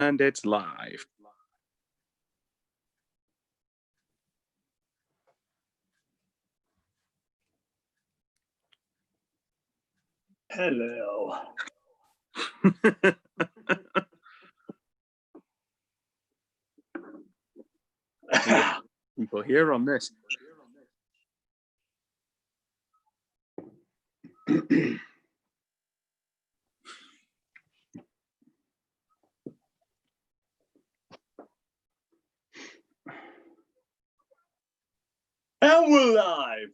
And it's live. Hello. People here on this. And we're live.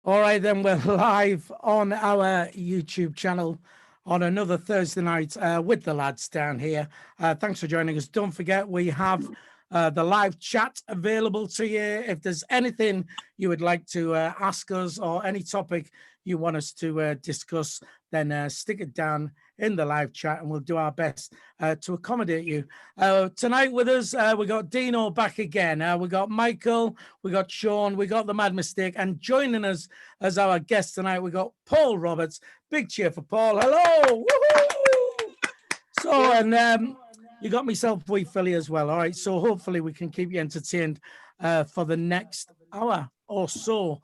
All right, then we're live on our YouTube channel on another Thursday night with the lads down here. Thanks for joining us. Don't forget, we have the live chat available to you. If there's anything you would like to ask us or any topic you want us to discuss, then stick it down in the live chat and we'll do our best to accommodate you. Tonight with us, we got Dino back again. We got Michael, we got Sean, we got the Mad Mistake, and joining us as our guest tonight, we got Paul Roberts. Big cheer for Paul. Hello. Woohoo! So, and you got myself, wee Philly as well. All right. So hopefully we can keep you entertained for the next hour or so.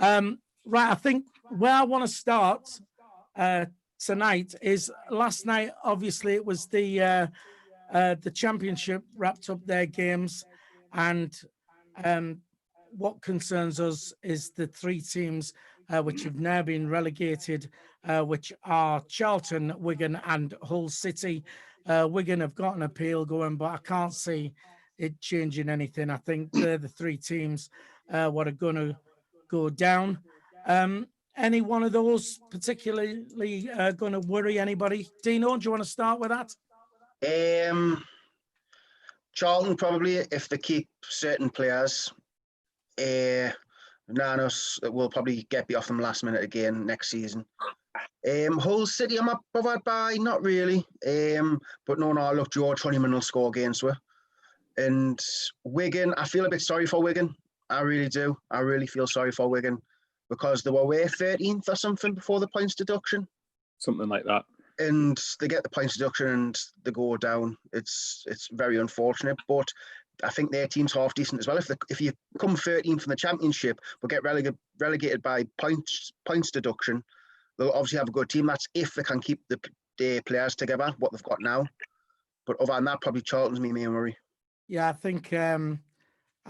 Right. I think where I want to start tonight is last night. Obviously, it was the championship wrapped up their games, and what concerns us is the three teams which have now been relegated, which are Charlton, Wigan, and Hull City. Wigan have got an appeal going, but I can't see it changing anything. I think they're the three teams what are going to go down. Any one of those particularly going to worry anybody? Dino, do you want to start with that? Charlton probably, if they keep certain players. Nanos will probably get beat off them last minute again next season. Hull City, I'm not bothered by, not really. But no, look, George Honeyman will score against her. And Wigan, I feel a bit sorry for Wigan. I really do. I really feel sorry for Wigan because they were away 13th or something before the points deduction. Something like that. And they get the points deduction and they go down. It's very unfortunate, but I think their team's half decent as well. If you come 13th from the championship but get relegated by points deduction, they'll obviously have a good team. That's if they can keep the players together, what they've got now. But other than that, probably Charlton's my main worry. Yeah, I think, I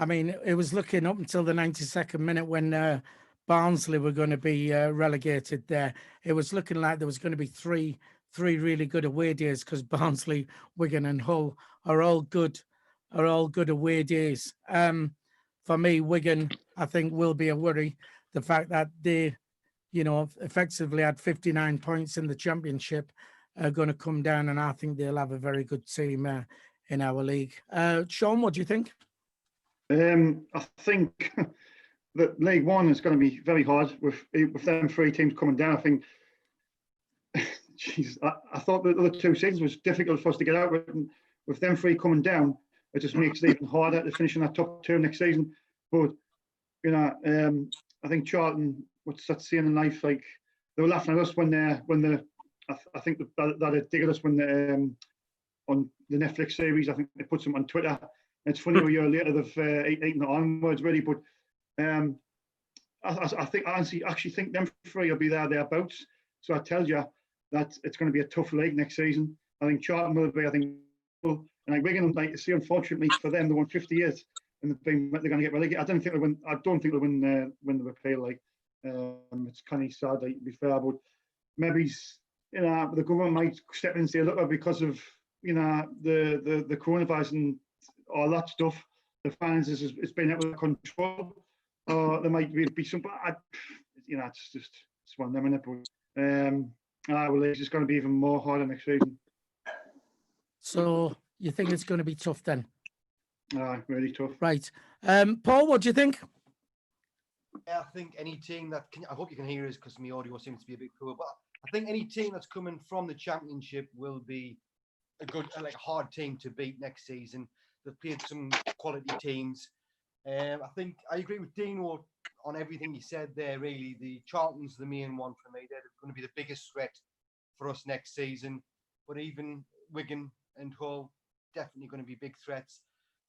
mean, it was looking up until the 92nd minute when Barnsley were going to be relegated there. It was looking like there was going to be three really good away days because Barnsley, Wigan and Hull are all good away days. For me, Wigan, I think, will be a worry. The fact that they, effectively had 59 points in the championship are going to come down, and I think they'll have a very good team in our league. Sean, what do you think? I think that League One is going to be very hard with them three teams coming down. I think, I thought the other two seasons was difficult for us to get out with them three coming down. It just makes it even harder to finish in that top two next season. But I think Charlton, what's that saying in life? Like they were laughing at us when I think that they dig at us when on the Netflix series. I think they put some on Twitter. It's funny a year later they've eaten it onwards really, but I actually think them three will be thereabouts. So I tell you that it's going to be a tough league next season. I think Charlton will be. I think, and like Wigan, like to see, unfortunately for them, they won 50 years and they're going to get relegated. I don't think they'll win the repeal. Like it's kind of sad, like, to be fair, but maybe the government might step in and say, look, because of the coronavirus and all that stuff, the finances has been out of control. There might be some, it's one of them, innit? But it's just going to be even more harder next season. So you think it's going to be tough then? Really tough. Right. Paul, what do you think? Yeah, I think any team that I hope you can hear us because my audio seems to be a bit poor, but I think any team that's coming from the championship will be a hard team to beat next season. They've played some quality teams. I think I agree with Dino on everything he said there. Really, the Charlton's the main one for me. They're going to be the biggest threat for us next season. But even Wigan and Hull definitely going to be big threats.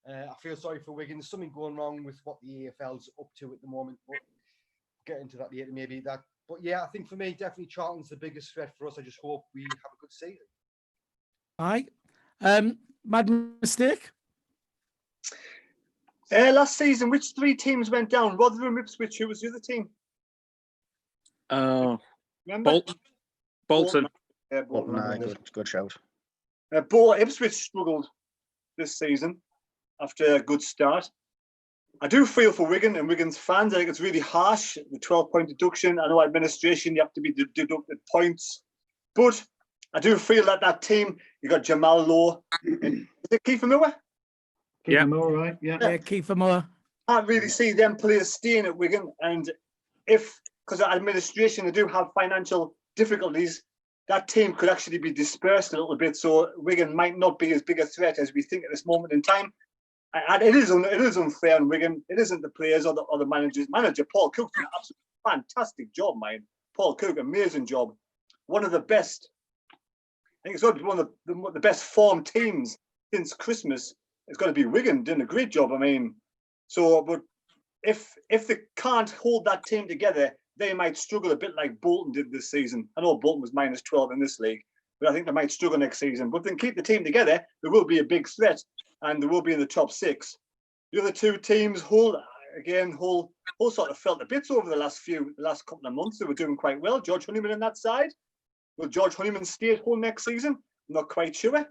I feel sorry for Wigan. There's something going wrong with what the EFL's up to at the moment. But get into that later, maybe that. But yeah, I think for me, definitely Charlton's the biggest threat for us. I just hope we have a good season. All right. Mad mistake? Last season, which 3 teams went down? Rotherham, Ipswich, who was the other team? Remember? Bolton. Yeah, Bolton, Bolton. good shout. Ipswich struggled this season after a good start. I do feel for Wigan and Wigan's fans. I think it's really harsh, the 12-point deduction. I know administration, you have to be deducted points. But I do feel that team, you got Jamal Lowe. Is it Kiefer Moore? Yeah. All right. Yeah. Yeah, Kiefer Moore. I can't really see them players staying at Wigan. And because of administration, they do have financial difficulties, that team could actually be dispersed a little bit. So Wigan might not be as big a threat as we think at this moment in time. And it is unfair on Wigan. It isn't the players or the managers. Manager Paul Cook did an absolutely fantastic job, man. Paul Cook, amazing job. One of the best. I think it's got to be one of the best formed teams since Christmas. It's got to be Wigan doing a great job. I mean, but if they can't hold that team together, they might struggle a bit like Bolton did this season. I know Bolton was minus 12 in this league, but I think they might struggle next season. But if they can keep the team together, there will be a big threat, and they will be in the top 6. The other 2 teams, Hull sort of felt the bits over the last couple of months. They were doing quite well. George Honeyman on that side. Will George Honeyman stay at Hull next season? I'm not quite sure.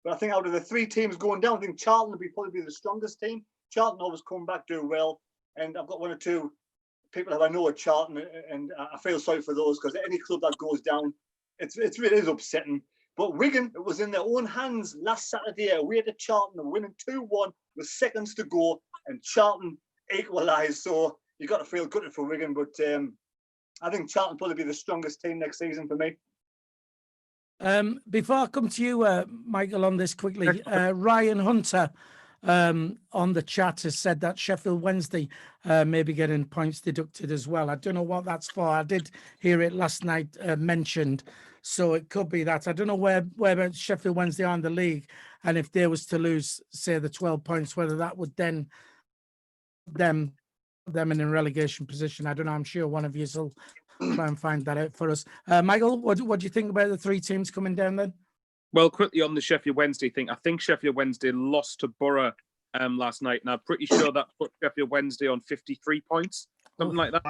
But I think out of the 3 teams going down, I think Charlton will probably be the strongest team. Charlton always come back doing well. And I've got 1 or 2 people that I know at Charlton, and I feel sorry for those because any club that goes down, it is upsetting. But Wigan, it was in their own hands last Saturday away to Charlton, winning 2-1 with seconds to go, and Charlton equalised. So you got to feel good for Wigan. But I think Charlton probably be the strongest team next season for me. Before I come to you, Michael, on this quickly, Ryan Hunter on the chat has said that Sheffield Wednesday may be getting points deducted as well. I don't know what that's for. I did hear it last night mentioned, so it could be that. I don't know where Sheffield Wednesday are in the league, and if they was to lose, say, the 12 points, whether that would then them in a relegation position. I don't know. I'm sure one of you will try and find that out for us. Michael, what do you think about the 3 teams coming down then? Well, quickly on the Sheffield Wednesday thing, I think Sheffield Wednesday lost to Borough last night, and I'm pretty sure that put Sheffield Wednesday on 53 points, something like that.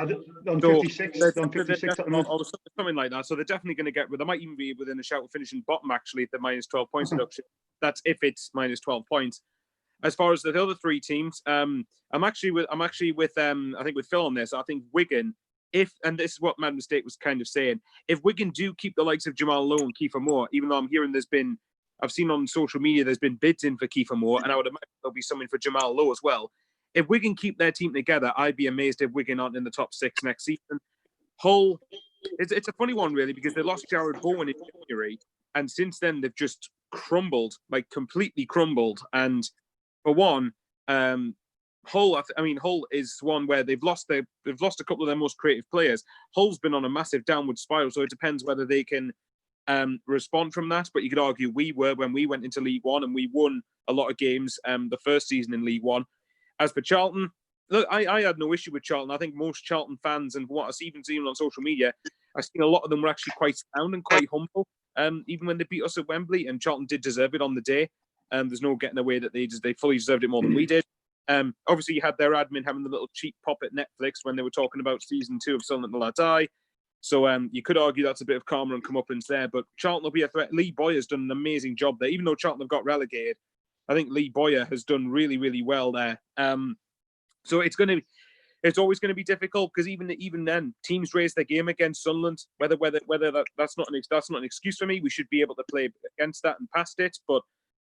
On 56, on 56 at the moment. Or something like that. So they're definitely going to get. They might even be within a shout of finishing bottom actually if they're minus 12 points deduction. That's if it's minus 12 points. As far as the other 3 teams, I'm actually with I think with Phil on this. I think Wigan. And this is what Mad Mistake was kind of saying, if Wigan do keep the likes of Jamal Lowe and Kiefer Moore, even though I'm hearing I've seen on social media there's been bids in for Kiefer Moore, and I would imagine there'll be something for Jamal Lowe as well. If Wigan keep their team together, I'd be amazed if Wigan aren't in the top 6 next season. Hull, it's a funny one really, because they lost Jared Bowen in January, and since then they've just crumbled, like completely crumbled. And for one, Hull, Hull is one where they've lost a couple of their most creative players. Hull's been on a massive downward spiral, so it depends whether they can respond from that. But you could argue we were when we went into League One and we won a lot of games the first season in League One. As for Charlton, look, I had no issue with Charlton. I think most Charlton fans, and what I've even seen on social media, I've seen a lot of them were actually quite sound and quite humble. Even when they beat us at Wembley, and Charlton did deserve it on the day. There's no getting away that they fully deserved it more than we did. Obviously, you had their admin having the little cheap pop at Netflix when they were talking about season 2 of Silent Will I Die. So you could argue that's a bit of karma and comeuppance there. But Charlton will be a threat. Lee Boyer's done an amazing job there. Even though Charlton have got relegated, I think Lee Boyer has done really, really well there. So it's always going to be difficult because even then, teams raise their game against Sunderland. Whether that's not an excuse for me. We should be able to play against that and past it. But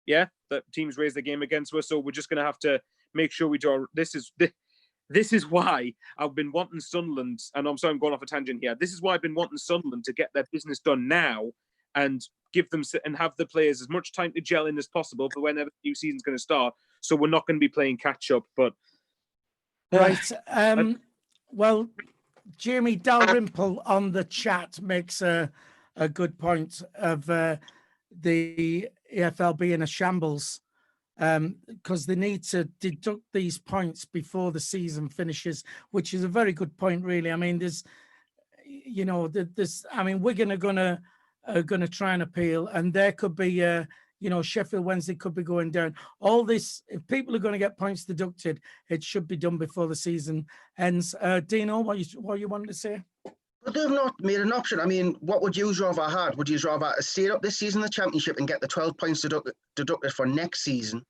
yeah, that teams raise their game against us. So we're just going to have to make sure we do. This is why I've been wanting Sunderland, and I'm sorry I'm going off a tangent here. This is why I've been wanting Sunderland to get their business done now and give them and have the players as much time to gel in as possible for whenever the new season's going to start. So we're not going to be playing catch up. But right, well, Jamie Dalrymple on the chat makes a a good point of the EFL being a shambles, because they need to deduct these points before the season finishes, which is a very good point, really. I mean, there's, you know, I mean, Wigan are gonna try and appeal, and there could be, you know, Sheffield Wednesday could be going down. All this, if people are going to get points deducted, it should be done before the season ends. Dino, what you wanted to say? But they've not made an option. I mean, what would you rather had? Would you rather stay up this season in the Championship and get the 12 points deducted for next season?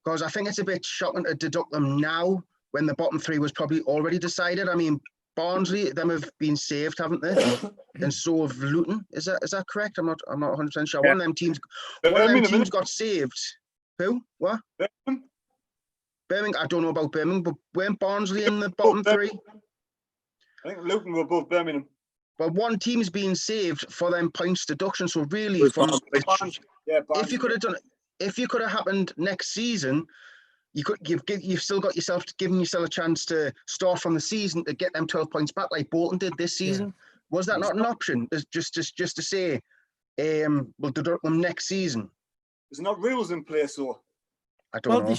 Because I think it's a bit shocking to deduct them now when the bottom three was probably already decided. I mean, Barnsley, them have been saved, haven't they? And so have Luton. Is that correct? I'm not 100% sure. Yeah. One of them teams got saved. Who? What? Birmingham. I don't know about Birmingham, but weren't Barnsley in the bottom three? I think Luton were above Birmingham. But one team's being saved for them points deduction. So really, Was from Barnsley. if you could have done it, if you could have happened next season, you've still got giving yourself a chance to start from the season to get them 12 points back like Bolton did this season. Yeah. Was that not an option? Just to say, we'll deduct them next season. There's not rules in place, so I don't know.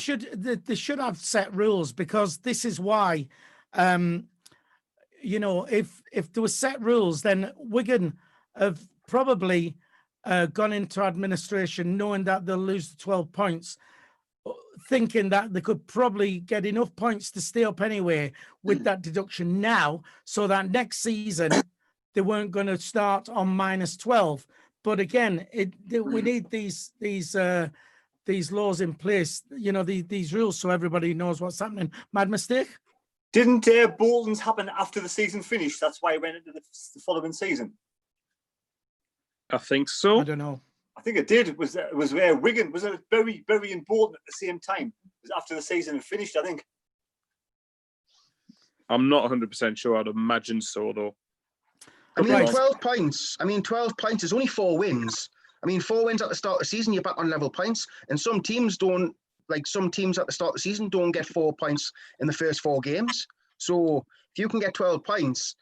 They should have set rules, because this is why. You know, if there were set rules, then Wigan have probably gone into administration knowing that they'll lose the 12 points, thinking that they could probably get enough points to stay up anyway with that deduction now, so that next season they weren't going to start on minus 12. But again, we need these laws in place, you know, these rules, so everybody knows what's happening. Mad mistake? didn't Bolton's happen after the season finished? That's why it went into the following season. I think so. I don't know. I think it did. It was where Wigan was it Bury and Bolton at the same time. It was after the season had finished, I think. I'm not 100% sure. I'd imagine so, though. I mean, 12 points. I mean, 12 points is only 4 wins. I mean, 4 wins at the start of the season, you're back on level points. And some teams don't, like some teams at the start of the season don't get 4 points in the first 4 games. So if you can get 12 points,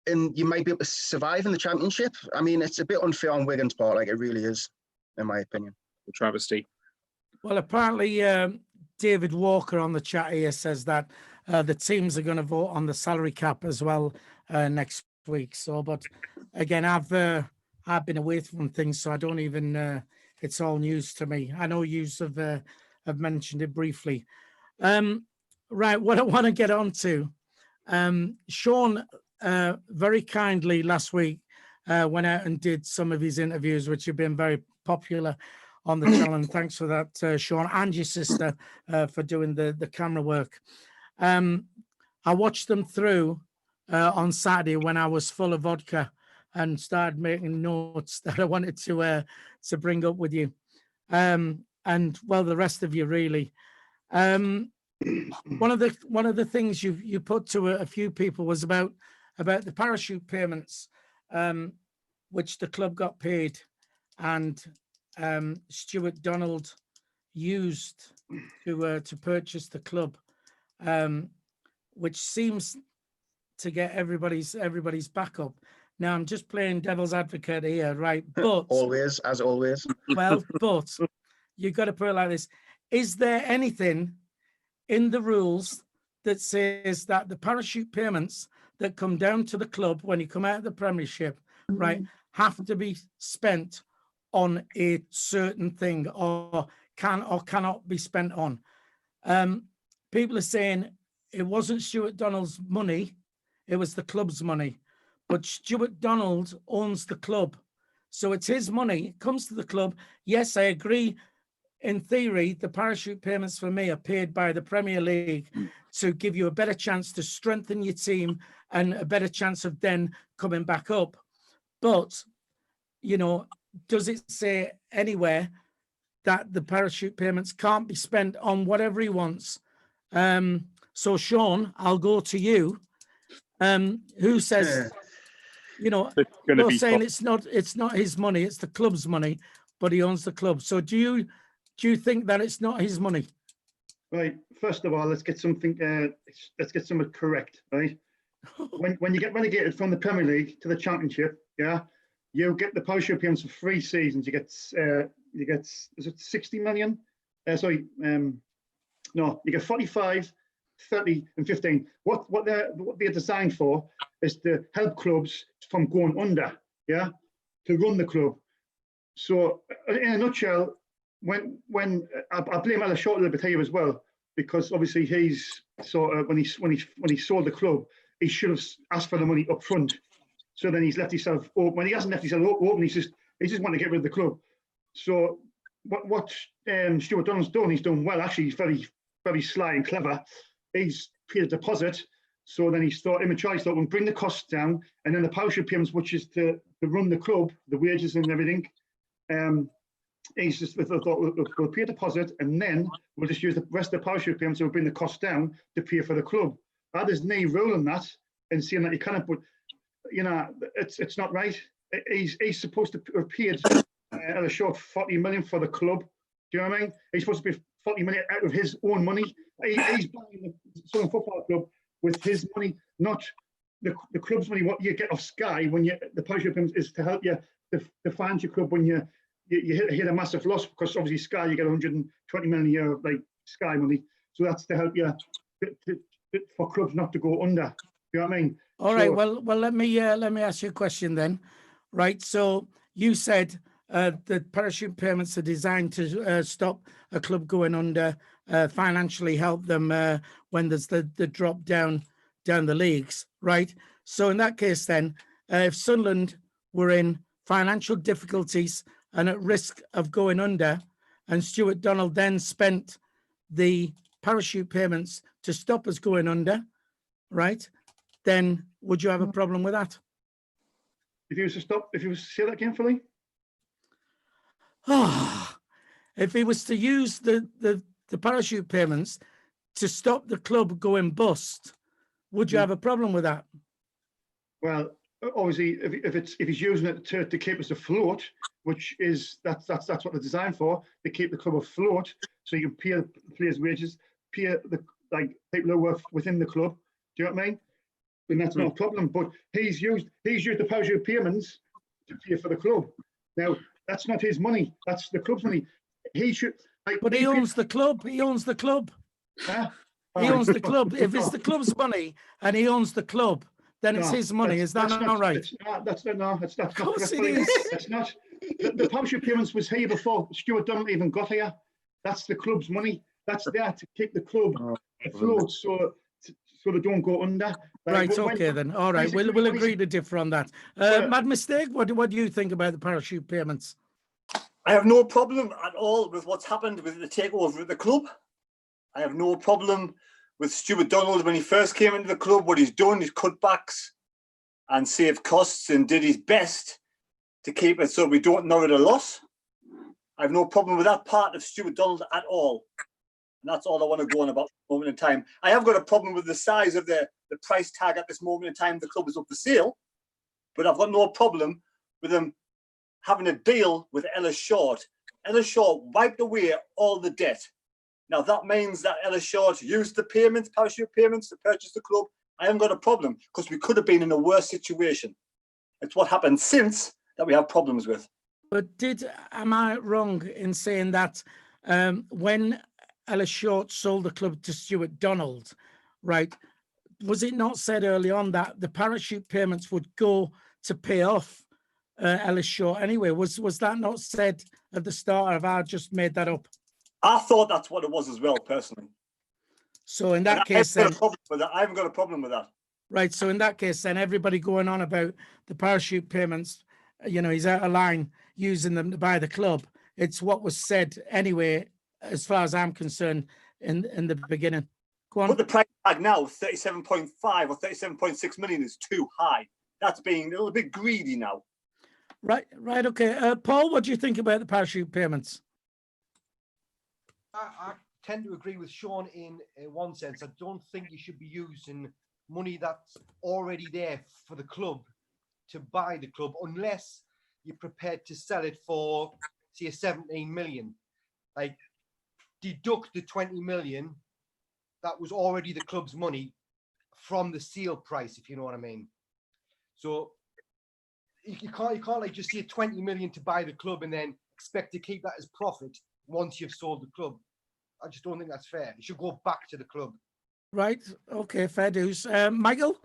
and you might be able to survive in the championship. I mean, it's a bit unfair on Wigan's part, like it really is, in my opinion. The travesty. Well, apparently, David Walker on the chat here says that the teams are going to vote on the salary cap as well next week. So, but again, I've been away from things, so I don't even. It's all news to me. I know you have mentioned it briefly. Right, what I want to get on to, Sean. Very kindly last week went out and did some of his interviews, which have been very popular on the channel. And thanks for that, Sean, and your sister for doing the camera work. I watched them through on Saturday when I was full of vodka and started making notes that I wanted to bring up with you. And well, the rest of you really. One of the things you put to a few people was about the parachute payments, which the club got paid, and Stuart Donald used to purchase the club, which seems to get everybody's backup. Now I'm just playing devil's advocate here, right? But always, as always. Well, but you've got to put it like this: is there anything in the rules that says that the parachute payments that come down to the club when you come out of the Premiership, right, have to be spent on a certain thing, or can or cannot be spent on? People are saying it wasn't Stuart Donald's money, it was the club's money. But Stuart Donald owns the club, so it's his money. It comes to the club. Yes, I agree. In theory, the parachute payments for me are paid by the Premier League to give you a better chance to strengthen your team and a better chance of then coming back up. But, you know, does it say anywhere that the parachute payments can't be spent on whatever he wants? So, Sean, I'll go to you. Who says, you know, you're saying it's not his money, it's the club's money, but he owns the club. So do you think that it's not his money? Right. First of all, let's get something correct, right? When you get relegated from the Premier League to the Championship, yeah, you get the parachute payments for 3 seasons. You get is it 60 million? No, you get 45, 30, and 15. What they're designed for is to help clubs from going under, yeah, to run the club. So in a nutshell, when I blame Ella Short a little bit here as well, because obviously he's sort of when he sold the club, he should have asked for the money up front. So then he's left himself open. When he hasn't left himself open, he just want to get rid of the club. So what Stuart Donald's done, he's done well. Actually, he's very sly and clever. He's paid a deposit. So then he thought, immaturely thought, we'll bring the costs down, and then the parachute payments, which is to run the club, the wages and everything. He's just thought we'll pay a deposit, and then we'll just use the rest of the parachute payments, so we'll bring the cost down to pay for the club. There's no rule in that, and seeing that you cannot put, it's not right. He's supposed to have paid a short 40 million for the club. Do you know what I mean? He's supposed to be 40 million out of his own money. He's buying the Southern Football Club with his money, not the club's money. What you get off Sky when the parachute payments is to help you to fund your club when you hit a massive loss, because obviously Sky, you get 120 million a year like Sky money. So that's to help you for clubs not to go under. You know what I mean? All right. Well, let me ask you a question then. Right. So you said the parachute payments are designed to stop a club going under, financially help them when there's the drop down the leagues. Right. So in that case, then, if Sunderland were in financial difficulties and at risk of going under, and Stuart Donald then spent the parachute payments to stop us going under, right, then would you have a problem with that? If you was to say that again, Philly? If he was to use the parachute payments to stop the club going bust, would you have a problem with that? Well, obviously, if he's using it to keep us afloat, which is that's what they're designed for, to keep the club afloat, so you can pay the players' wages, pay the people who work within the club. Do you know what I mean? And that's not a problem. But he's used the parachute payments to pay for the club. Now that's not his money. That's the club's money. He should. But he owns the club. He owns the club. Huh? He owns the club. If it's the club's money and he owns the club, then it's his money. Is that not right? That's not. Of course it is. It's not. The parachute payments was here before Stuart Donald even got here. That's the club's money. That's there to keep the club afloat, so they don't go under. Right. Okay then. All right. We'll agree to differ on that. Mad Mistake. What do you think about the parachute payments? I have no problem at all with what's happened with the takeover of the club. I have no problem with Stuart Donald when he first came into the club. What he's done is cut backs and save costs and did his best to keep it so we don't know at a loss. I have no problem with that part of Stuart Donald at all. And that's all I want to go on about at this moment in time. I have got a problem with the size of the price tag at this moment in time. The club is up for sale, but I've got no problem with them having a deal with Ellis Short. Ellis Short wiped away all the debt. Now that means that Ellis Short used the parachute payments to purchase the club. I haven't got a problem because we could have been in a worse situation. It's what happened since that we have problems with. But am I wrong in saying that when Ellis Short sold the club to Stuart Donald, right, was it not said early on that the parachute payments would go to pay off Ellis Short anyway? Was that not said at the start, or have I just made that up? I thought that's what it was as well, personally. So in that case, then I haven't got a problem with that. Right. So in that case, then everybody going on about the parachute payments, he's out of line using them to buy the club. It's what was said anyway, as far as I'm concerned, in the beginning. Go on. But the price tag now, 37.5 or 37.6 million, is too high. That's being a little bit greedy now. Right. Okay. Paul, what do you think about the parachute payments? I tend to agree with Sean in one sense. I don't think you should be using money that's already there for the club to buy the club unless you're prepared to sell it for, say, 17 million. Like, deduct the 20 million that was already the club's money from the sale price, if you know what I mean. So you can't like just say 20 million to buy the club and then expect to keep that as profit once you've sold the club. I just don't think that's fair. It should go back to the club. Right. Okay. Fair dues. Michael?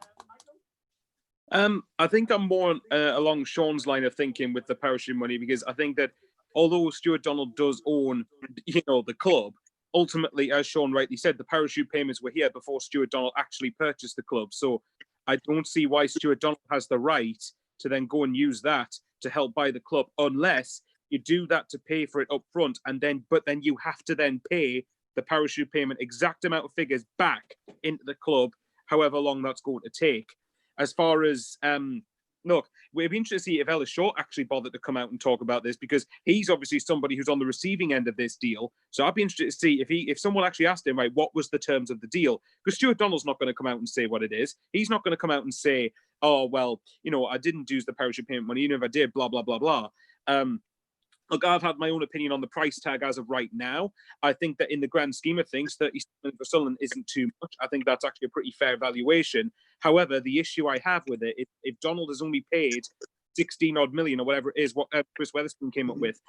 I think I'm more along Sean's line of thinking with the parachute money, because I think that although Stuart Donald does own, the club, ultimately, as Sean rightly said, the parachute payments were here before Stuart Donald actually purchased the club. So I don't see why Stuart Donald has the right to then go and use that to help buy the club, unless you do that to pay for it up front, but then you have to then pay the parachute payment exact amount of figures back into the club, however long that's going to take. As far as look, we'd be interested to see if Ellis Short actually bothered to come out and talk about this, because he's obviously somebody who's on the receiving end of this deal. So I'd be interested to see if someone actually asked him, right, what was the terms of the deal? Because Stuart Donald's not going to come out and say what it is. He's not going to come out and say, oh, well, I didn't use the parachute payment money, even if I did, blah, blah, blah, blah. Look, I've had my own opinion on the price tag as of right now. I think that in the grand scheme of things, 37 for Sunderland isn't too much. I think that's actually a pretty fair valuation. However, the issue I have with it, if Donald has only paid 16 odd million or whatever it is, what Chris Weatherspoon came up with,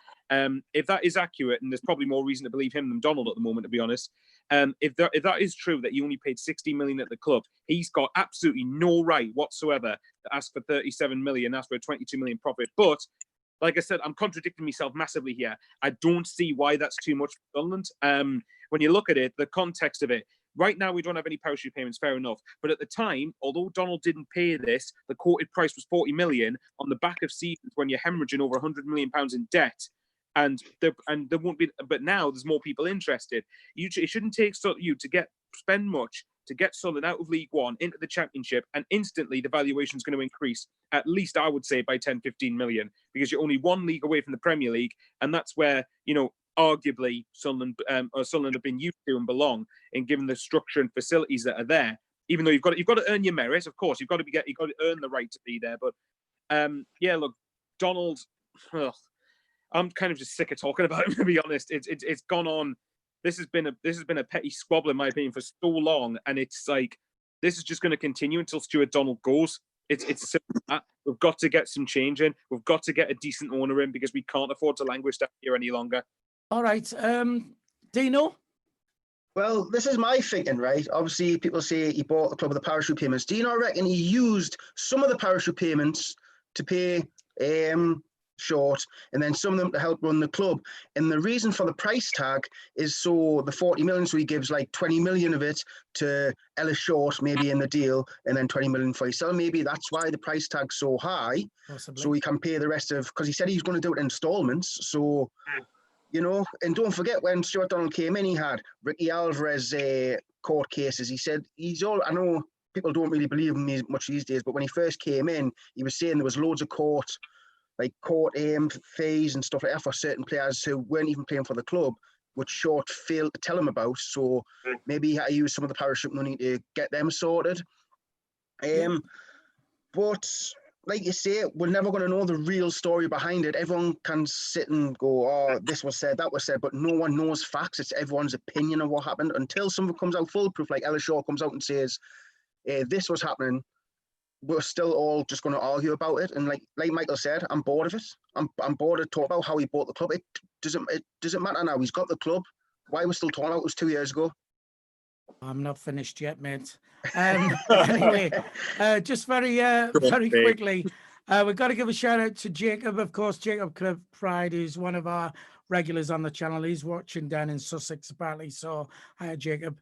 if that is accurate, and there's probably more reason to believe him than Donald at the moment, to be honest, if that is true, that he only paid 60 million at the club, he's got absolutely no right whatsoever to ask for 37 million, ask for a 22 million profit. But like I said, I'm contradicting myself massively here. I don't see why that's too much for Sunderland. When you look at it, the context of it, right now we don't have any parachute payments, fair enough. But at the time, although Donald didn't pay this, the quoted price was 40 million on the back of seasons when you're hemorrhaging over 100 million pounds in debt. And there won't be, but now there's more people interested. It shouldn't take you to spend much to get Sunderland out of League One into the Championship, and instantly the valuation is going to increase, at least I would say by 10, 15 million, because you're only one league away from the Premier League, and that's where, arguably Sunderland have been used to and belong, in given the structure and facilities that are there. Even though you've got to earn your merit, of course, you've got to earn the right to be there. But look, Donald, I'm kind of just sick of talking about him, to be honest. It's gone on. This has been a petty squabble, in my opinion, for so long, and it's like this is just going to continue until Stuart Donald goes. It's simple that. We've got to get some change in. We've got to get a decent owner in, because we can't afford to languish down here any longer. All right, Dino. Well, this is my thinking, right? Obviously, people say he bought the club with the parachute payments. Do you not reckon he used some of the parachute payments to pay Short, and then some of them to help run the club? And the reason for the price tag is so the 40 million, so he gives like 20 million of it to Ellis Short, maybe in the deal, and then 20 million for himself. Maybe that's why the price tag's so high. Possibly. So he can pay the rest of, because he said he's going to do it in installments. So, and don't forget, when Stuart Donald came in, he had Ricky Alvarez court cases. He said I know people don't really believe him much these days, but when he first came in, he was saying there was loads of court fees and stuff like that for certain players who weren't even playing for the club, which Short failed to tell him about. So maybe he had to use some of the parachute money to get them sorted. But like you say, we're never going to know the real story behind it. Everyone can sit and go, oh, this was said, that was said, but no one knows facts. It's everyone's opinion of what happened until someone comes out foolproof, like Ellis Shaw comes out and says, this was happening. We're still all just going to argue about it. And like Michael said, I'm bored of it. I'm bored of talking about how he bought the club. It doesn't matter now. He's got the club. Why are we still talking about it? It was 2 years ago. I'm not finished yet, mate. Anyway, just very quickly, we've got to give a shout out to Jacob, of course, Jacob Cliff Pride, who's one of our regulars on the channel. He's watching down in Sussex, apparently. So, hi, Jacob.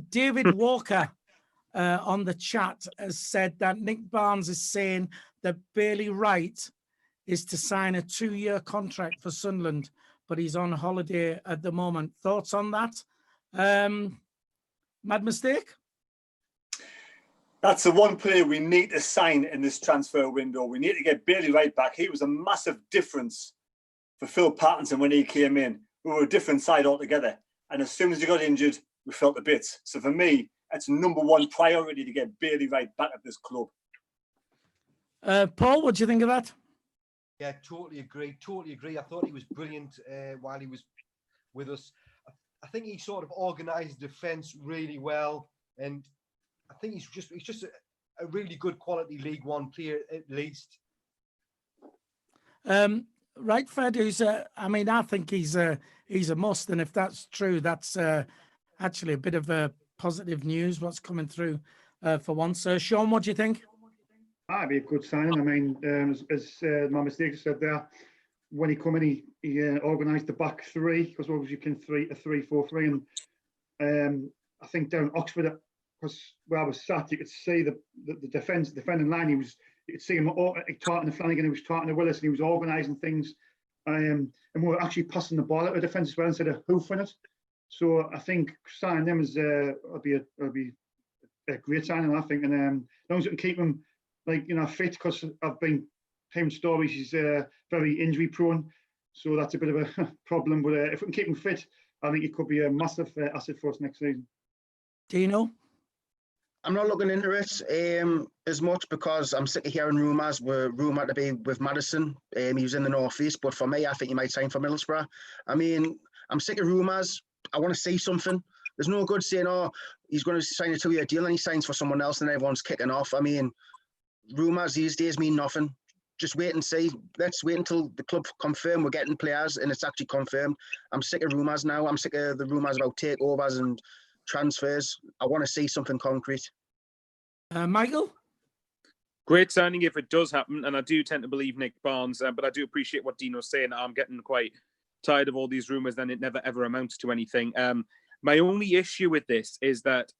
David Walker on the chat has said that Nick Barnes is saying that Bailey Wright is to sign a 2-year contract for Sunderland, but he's on holiday at the moment. Thoughts on that? Mad mistake? That's the one player we need to sign in this transfer window. We need to get Bailey Wright back. He was a massive difference for Phil Pattinson when he came in. We were a different side altogether. And as soon as he got injured, we felt the bits. So for me, it's number one priority to get Bailey Wright back at this club. Paul, what do you think of that? Yeah, totally agree. Totally agree. I thought he was brilliant while he was with us. I think he sort of organised defence really well, and I think he's just a really good quality League One player at least. Right, Fred, I mean, I think he's a must. And if that's true, that's actually a bit of positive news, what's coming through for once. Sean, what do you think? That'd be a good signing. I mean, as my mistake said there, when he come in, he organised the back three, because what was you can 3-4-3, and I think down Oxford, because where I was sat, you could see the defending line. You could see him talking to Flanagan, he was talking to Willis, and he was organising things, and we were actually passing the ball out of defence as well instead of hoofing it. So I think signing them is will be a great signing, I think, and as long as we can keep him fit, because I've been hearing stories he's very injury prone, so that's a bit of a problem. But if we can keep him fit, I think he could be a massive asset for us next season. Dino? I'm not looking into it as much, because I'm sick of hearing rumours. We're rumoured to be with Madison. He was in the North East, but for me, I think he might sign for Middlesbrough. I mean, I'm sick of rumours. I want to see something. There's no good saying, oh, he's going to sign a 2-year deal and he signs for someone else and everyone's kicking off. I mean, rumours these days mean nothing. Just wait and see. Let's wait until the club confirm we're getting players and it's actually confirmed. I'm sick of rumours now. I'm sick of the rumours about takeovers and transfers. I want to see something concrete. Michael? Great signing if it does happen, and I do tend to believe Nick Barnes, but I do appreciate what Dino's saying. I'm getting quite tired of all these rumours, and it never ever amounts to anything. My only issue with this is that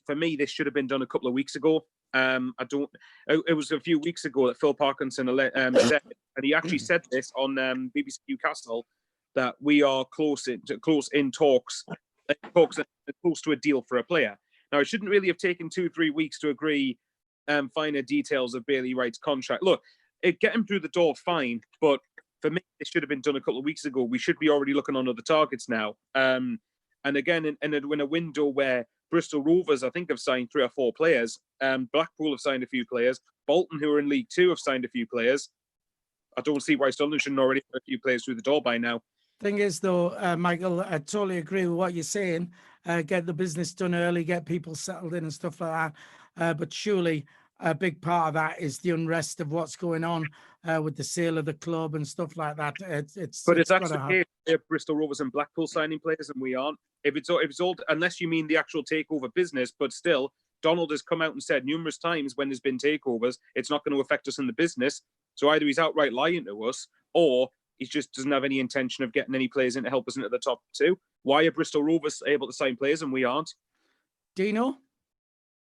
for me, this should have been done a couple of weeks ago. It was a few weeks ago that Phil Parkinson said, and he actually said this on BBC Newcastle, that we are close in talks and close to a deal for a player. Now, it shouldn't really have taken 2-3 weeks to agree finer details of Bailey Wright's contract. Look, it get him through the door, fine, but for me, it should have been done a couple of weeks ago. We should be already looking on other targets now. And again, in a window where Bristol Rovers, I think, have signed 3 or 4 players. Blackpool have signed a few players. Bolton, who are in League 2, have signed a few players. I don't see why Sunderland shouldn't already have a few players through the door by now. Thing is, though, Michael, I totally agree with what you're saying. Get the business done early, get people settled in and stuff like that. But surely a big part of that is the unrest of what's going on with the sale of the club and stuff like that. It's actually the case Bristol Rovers and Blackpool signing players, and we aren't. If it's all, unless you mean the actual takeover business, but still, Donald has come out and said numerous times when there's been takeovers, it's not going to affect us in the business. So either he's outright lying to us, or he just doesn't have any intention of getting any players in to help us into the top 2. Why are Bristol Rovers able to sign players and we aren't? Dino?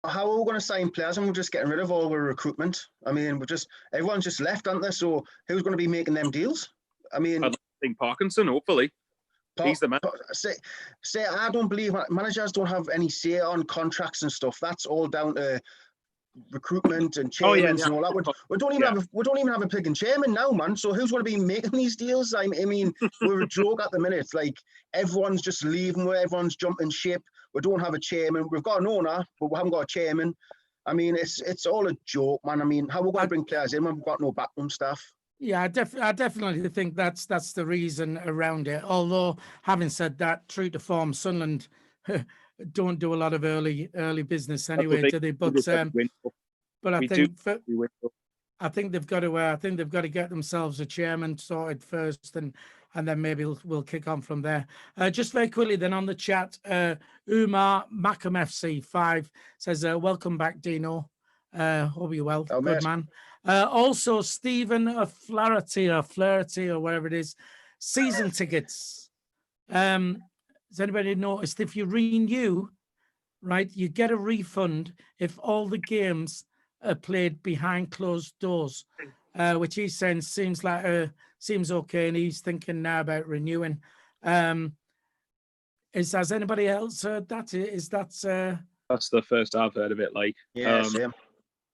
How are we going to sign players and we're just getting rid of all our recruitment? I mean, everyone's just left, aren't they? So who's going to be making them deals? I mean, I think Parkinson, hopefully. He's the man. Say, I don't believe managers don't have any say on contracts and stuff. That's all down to recruitment and chairmen and all that. We don't even have a pick and chairman now, man. So who's going to be making these deals? I mean, we're a joke at the minute. Like, everyone's just leaving. Everyone's jumping ship. We don't have a chairman. We've got an owner, but we haven't got a chairman. I mean, it's all a joke, man. I mean, how are we going to bring players in when we've got no backroom staff? Yeah, I definitely think that's the reason around it. Although, having said that, true to form, Sunderland don't do a lot of early business anyway, do they? But I think they've got to get themselves a chairman sorted first, and then maybe we'll kick on from there. Just very quickly, then on the chat, Umar Macam FC 5 says, "Welcome back, Dino. Hope you're well. Oh, good man." Also, Stephen Flaherty or whatever it is, season tickets. Has anybody noticed if you renew, right, you get a refund if all the games are played behind closed doors, which he's saying seems okay, and he's thinking now about renewing. Has anybody else heard that? That's the first I've heard of it. Like, yeah, same.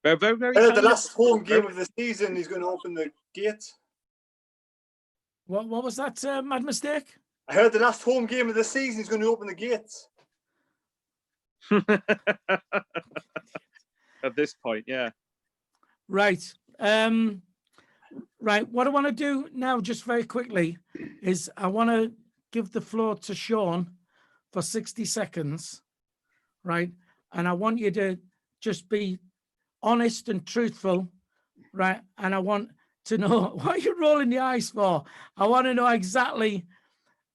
Very, very the last home game of the season, he's going to open the gate. What was that, mad mistake? I heard the last home game of the season, he's going to open the gates. At this point, yeah. Right. Right. What I want to do now, just very quickly, is I want to give the floor to Sean for 60 seconds, right? And I want you to just be honest and truthful, right? And I want to know what are you rolling your eyes for. I want to know exactly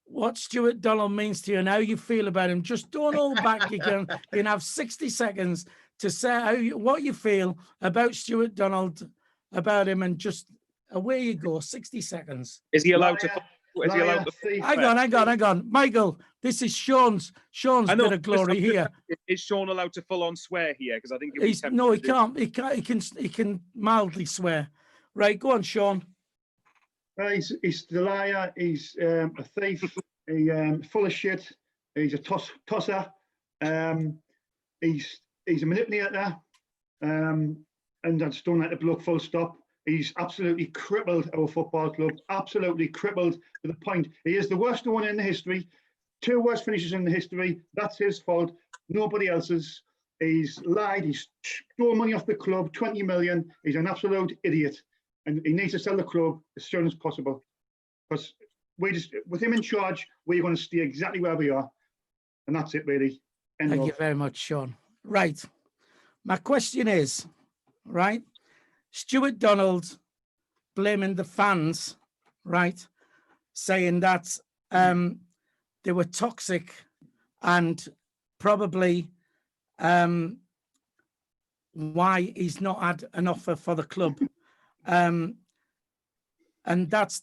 what Stuart Donald means to you and how you feel about him. Just don't hold back. You can have 60 seconds to say what you feel about Stuart Donald, about him, and just away you go. 60 seconds. Is he allowed to? Liar, Is he allowed to? thief. Hang on. Michael, this is Sean's I know, bit of glory here. Is Sean allowed to full on swear here? Because I think he'll be He's, tempted no, he to do- can't. He can mildly swear. Right, go on, Sean. He's the liar. He's a thief. He's full of shit. He's a tosser. He's a manipulator. And I just don't like the bloke full stop. He's absolutely crippled our football club. Absolutely crippled to the point. He is the worst one in the history. 2 worst finishes in the history. That's his fault. Nobody else's. He's lied. He's stolen money off the club. 20 million. He's an absolute idiot. And he needs to sell the club as soon as possible. Because with him in charge, we're going to stay exactly where we are. And that's it, really. Thank you very much, Sean. Right. My question is, right, Stuart Donald blaming the fans, right, saying that they were toxic and probably why he's not had an offer for the club. And that's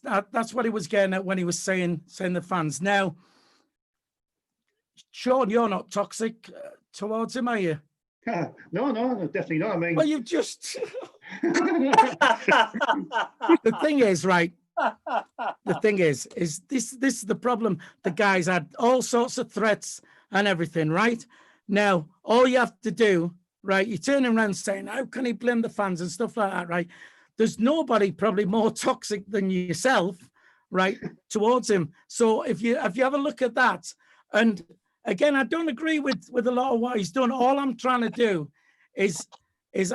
what he was getting at when he was saying the fans. Now, Sean, you're not toxic towards him, are you? No, definitely not. I mean, Well, you've just. The thing is, right? The thing is this is the problem. The guys had all sorts of threats and everything, right? Now, all you have to do, right? You're turning around saying, how can he blame the fans and stuff like that, right? There's nobody probably more toxic than yourself, right, towards him. So if you have a look at that, and again, I don't agree with a lot of what he's done. All I'm trying to do is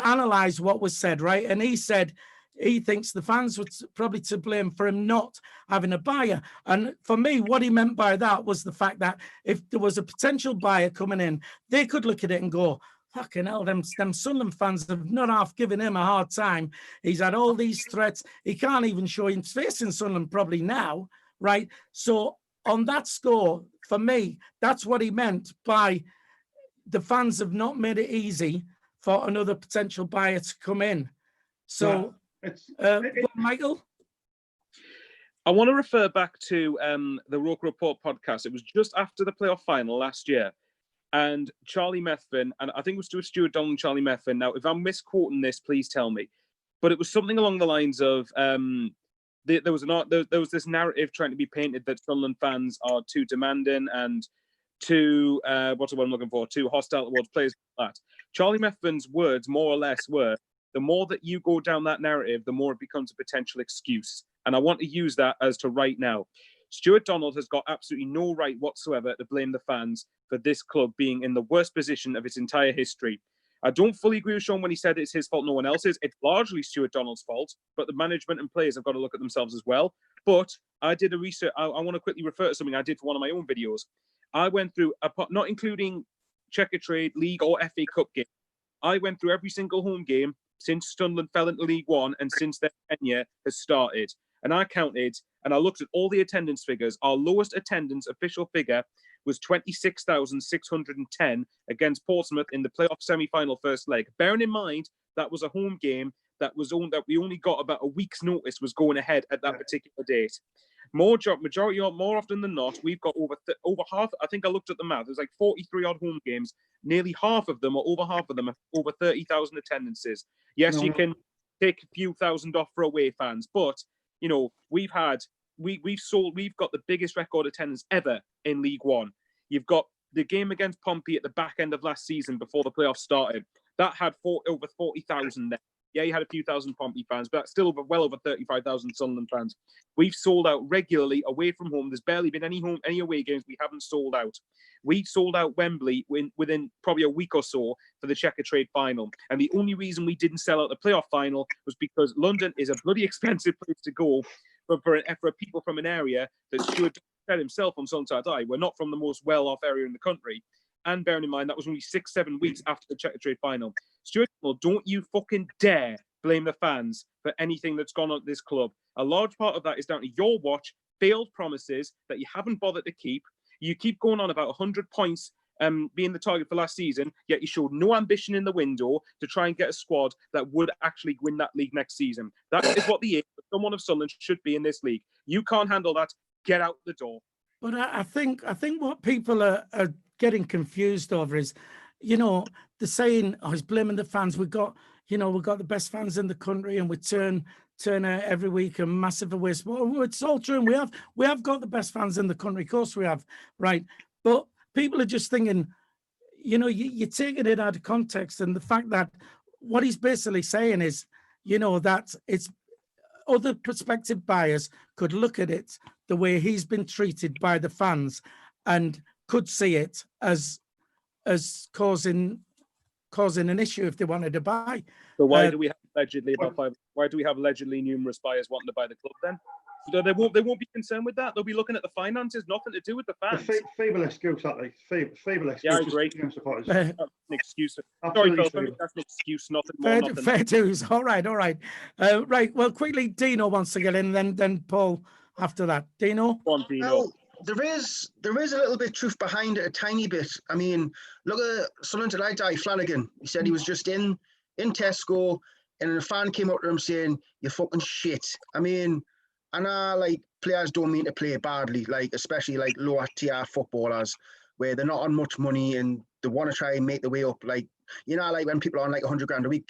analyze what was said, right? And he said he thinks the fans were probably to blame for him not having a buyer. And for me, what he meant by that was the fact that if there was a potential buyer coming in, they could look at it and go, fucking hell, them Sunderland fans have not half given him a hard time. He's had all these threats. He can't even show his face in Sunderland probably now, right? So on that score, for me, that's what he meant by the fans have not made it easy for another potential buyer to come in. So, Michael? I want to refer back to the Roke Report podcast. It was just after the playoff final last year. And Charlie Methven, and I think it was Stuart Donald and Charlie Methven. Now, if I'm misquoting this, please tell me. But it was something along the lines of there was this narrative trying to be painted that Sunderland fans are too demanding and too what's the word I'm looking for? Too hostile towards players like that. Charlie Methven's words, more or less, were the more that you go down that narrative, the more it becomes a potential excuse. And I want to use that as to right now. Stuart Donald has got absolutely no right whatsoever to blame the fans for this club being in the worst position of its entire history. I don't fully agree with Sean when he said it's his fault, no one else's. It's largely Stuart Donald's fault, but the management and players have got to look at themselves as well. But I did a research. I want to quickly refer to something I did for one of my own videos. I went through, not including Checker Trade, League or FA Cup game. I went through every single home game since Sunderland fell into League One and since their tenure has started. And I counted and I looked at all the attendance figures. Our lowest attendance official figure was 26,610 against Portsmouth in the playoff semi-final first leg. Bearing in mind, that was a home game that we only got about a week's notice was going ahead at that particular date. More often than not, we've got over half. I think I looked at the math. There's like 43 odd home games. Nearly half of them, or over half of them, are over 30,000 attendances. Yes, you can take a few thousand off for away fans, but you know we've got the biggest record attendance ever in League One. You've got the game against Pompey at the back end of last season before the playoffs started. That had over 40,000 there. Yeah, you had a few thousand Pompey fans, but that's still well over 35,000 Sunderland fans. We've sold out regularly away from home. There's barely been any away games we haven't sold out. We sold out Wembley within probably a week or so for the Checker Trade final. And the only reason we didn't sell out the playoff final was because London is a bloody expensive place to go for people from an area that Stuart said himself on Sunside Eye. We're not from the most well-off area in the country. And bearing in mind, that was only 6-7 weeks after the Checker Trade final. Stuart, well, don't you fucking dare blame the fans for anything that's gone on at this club. A large part of that is down to your watch, failed promises that you haven't bothered to keep. You keep going on about 100 points being the target for last season, yet you showed no ambition in the window to try and get a squad that would actually win that league next season. That is what the aim of someone of Sunderland should be in this league. You can't handle that. Get out the door. But I think what people are getting confused over is, they're saying, "Oh, he's blaming the fans. We've got the best fans in the country, and we turn out every week a massive waste." Well, it's all true. And we have got the best fans in the country. Of course we have, right? But people are just thinking, you're taking it out of context, and the fact that what he's basically saying is, that it's other prospective buyers could look at it the way he's been treated by the fans and could see it as causing an issue if they wanted to buy. So why do we have allegedly why do we have allegedly numerous buyers wanting to buy the club then? So they won't be concerned with that. They'll be looking at the finances, nothing to do with the fans. Feeble excuse, that like feeble excuse. Yeah, I agree. Supporters. That's an excuse. Sorry, Absolutely Phil, that's an excuse, nothing more, nothing. Fair dues. All right. Right. Well, quickly, Dino wants to get in, then Paul after that. Dino? Go on, Dino. Well, there is a little bit truth behind it, a tiny bit. I mean, look at Sunderland Till I Die, Flanagan. He said he was just in Tesco, and a fan came up to him saying, "You're fucking shit." I mean, and like players don't mean to play badly, like especially like lower tier footballers where they're not on much money and they want to try and make their way up. Like, like when people are on like 100 grand a week,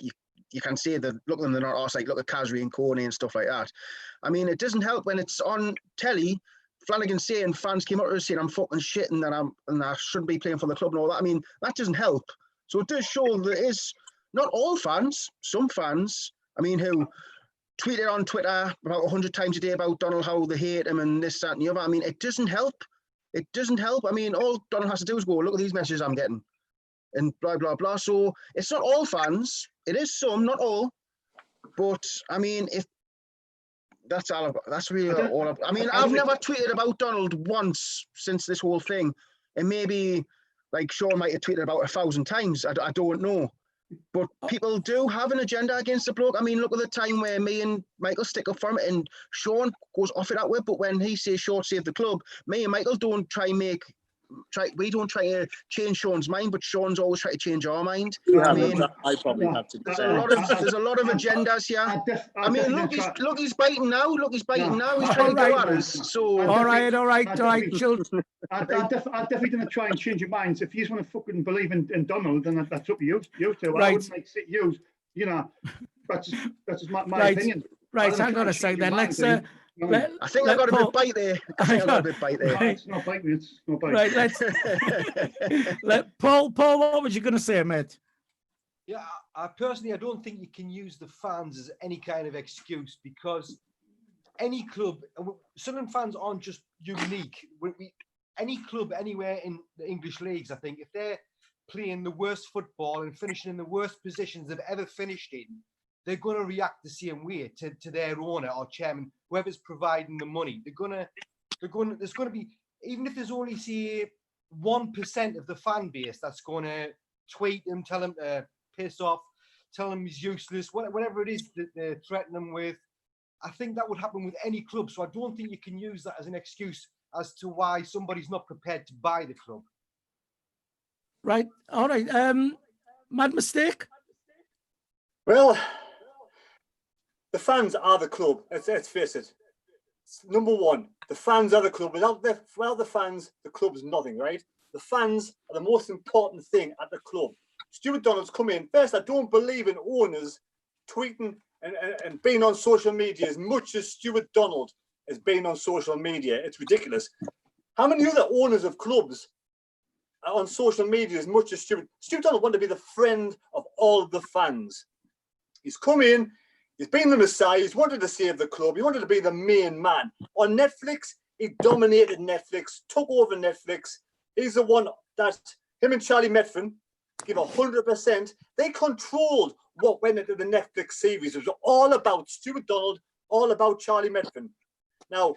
you can say that, look at them, they're not us, like look at Kazri and Coney and stuff like that. I mean, it doesn't help when it's on telly, Flanagan saying, fans came up to us saying I'm fucking shit and that I shouldn't be playing for the club and all that. I mean, that doesn't help. So it does show that it is not all fans, some fans, I mean, who tweeted on Twitter about 100 times a day about Donald, how they hate him and this, that and the other. I mean, it doesn't help. It doesn't help. I mean, all Donald has to do is go, look at these messages I'm getting and blah, blah, blah. So it's not all fans. It is some, not all. But, I mean, if that's all about, that's really all about. I mean, I've never tweeted about Donald once since this whole thing. And maybe, like, Sean might have tweeted about 1,000 times. I don't know. But people do have an agenda against the bloke. I mean, look at the time where me and Michael stick up for him and Sean goes off it that way. But when he says short save the club, me and Michael don't we don't try to change Sean's mind, but Sean's always try to change our mind. I probably have to. There's a lot of agendas here. I mean, look, he's biting now. Look, he's biting now. He's trying to go at us. So all right, children. I definitely didn't try and change your minds. If you want to fucking believe in Donald, then that's up to you. You two. Right. I wouldn't like sit you. That's just my opinion. Right, hang on a second. Then let's. I think I got a bit bite there. It's not biting. It's not biting. Right, let Paul. What was you going to say, mate? Yeah, I don't think you can use the fans as any kind of excuse, because any club, Sunderland fans aren't just unique. Any club anywhere in the English leagues, I think, if they're playing the worst football and finishing in the worst positions they've ever finished in, they're going to react the same way to their owner or chairman, whoever's providing the money. There's going to be, even if there's only, say, 1% of the fan base that's going to tweet him, tell him to piss off, tell him he's useless, whatever it is that they're threatening him with. I think that would happen with any club. So I don't think you can use that as an excuse as to why somebody's not prepared to buy the club. Right. All right. Mad mistake? Well, the fans are the club. Let's face it. Number one, the fans are the club. Without the fans, the club is nothing, right? The fans are the most important thing at the club. Stuart Donald's come in. First, I don't believe in owners tweeting and being on social media as much as Stuart Donald has been on social media. It's ridiculous. How many other owners of clubs are on social media as much as Stuart Donald wanted to be the friend of all the fans? He's come in. He's been the Messiah. He's wanted to save the club. He wanted to be the main man. On Netflix, he dominated Netflix, took over Netflix. He's the one that him and Charlie Metfin give 100%. They controlled what went into the Netflix series. It was all about Stuart Donald, all about Charlie Metfin. Now,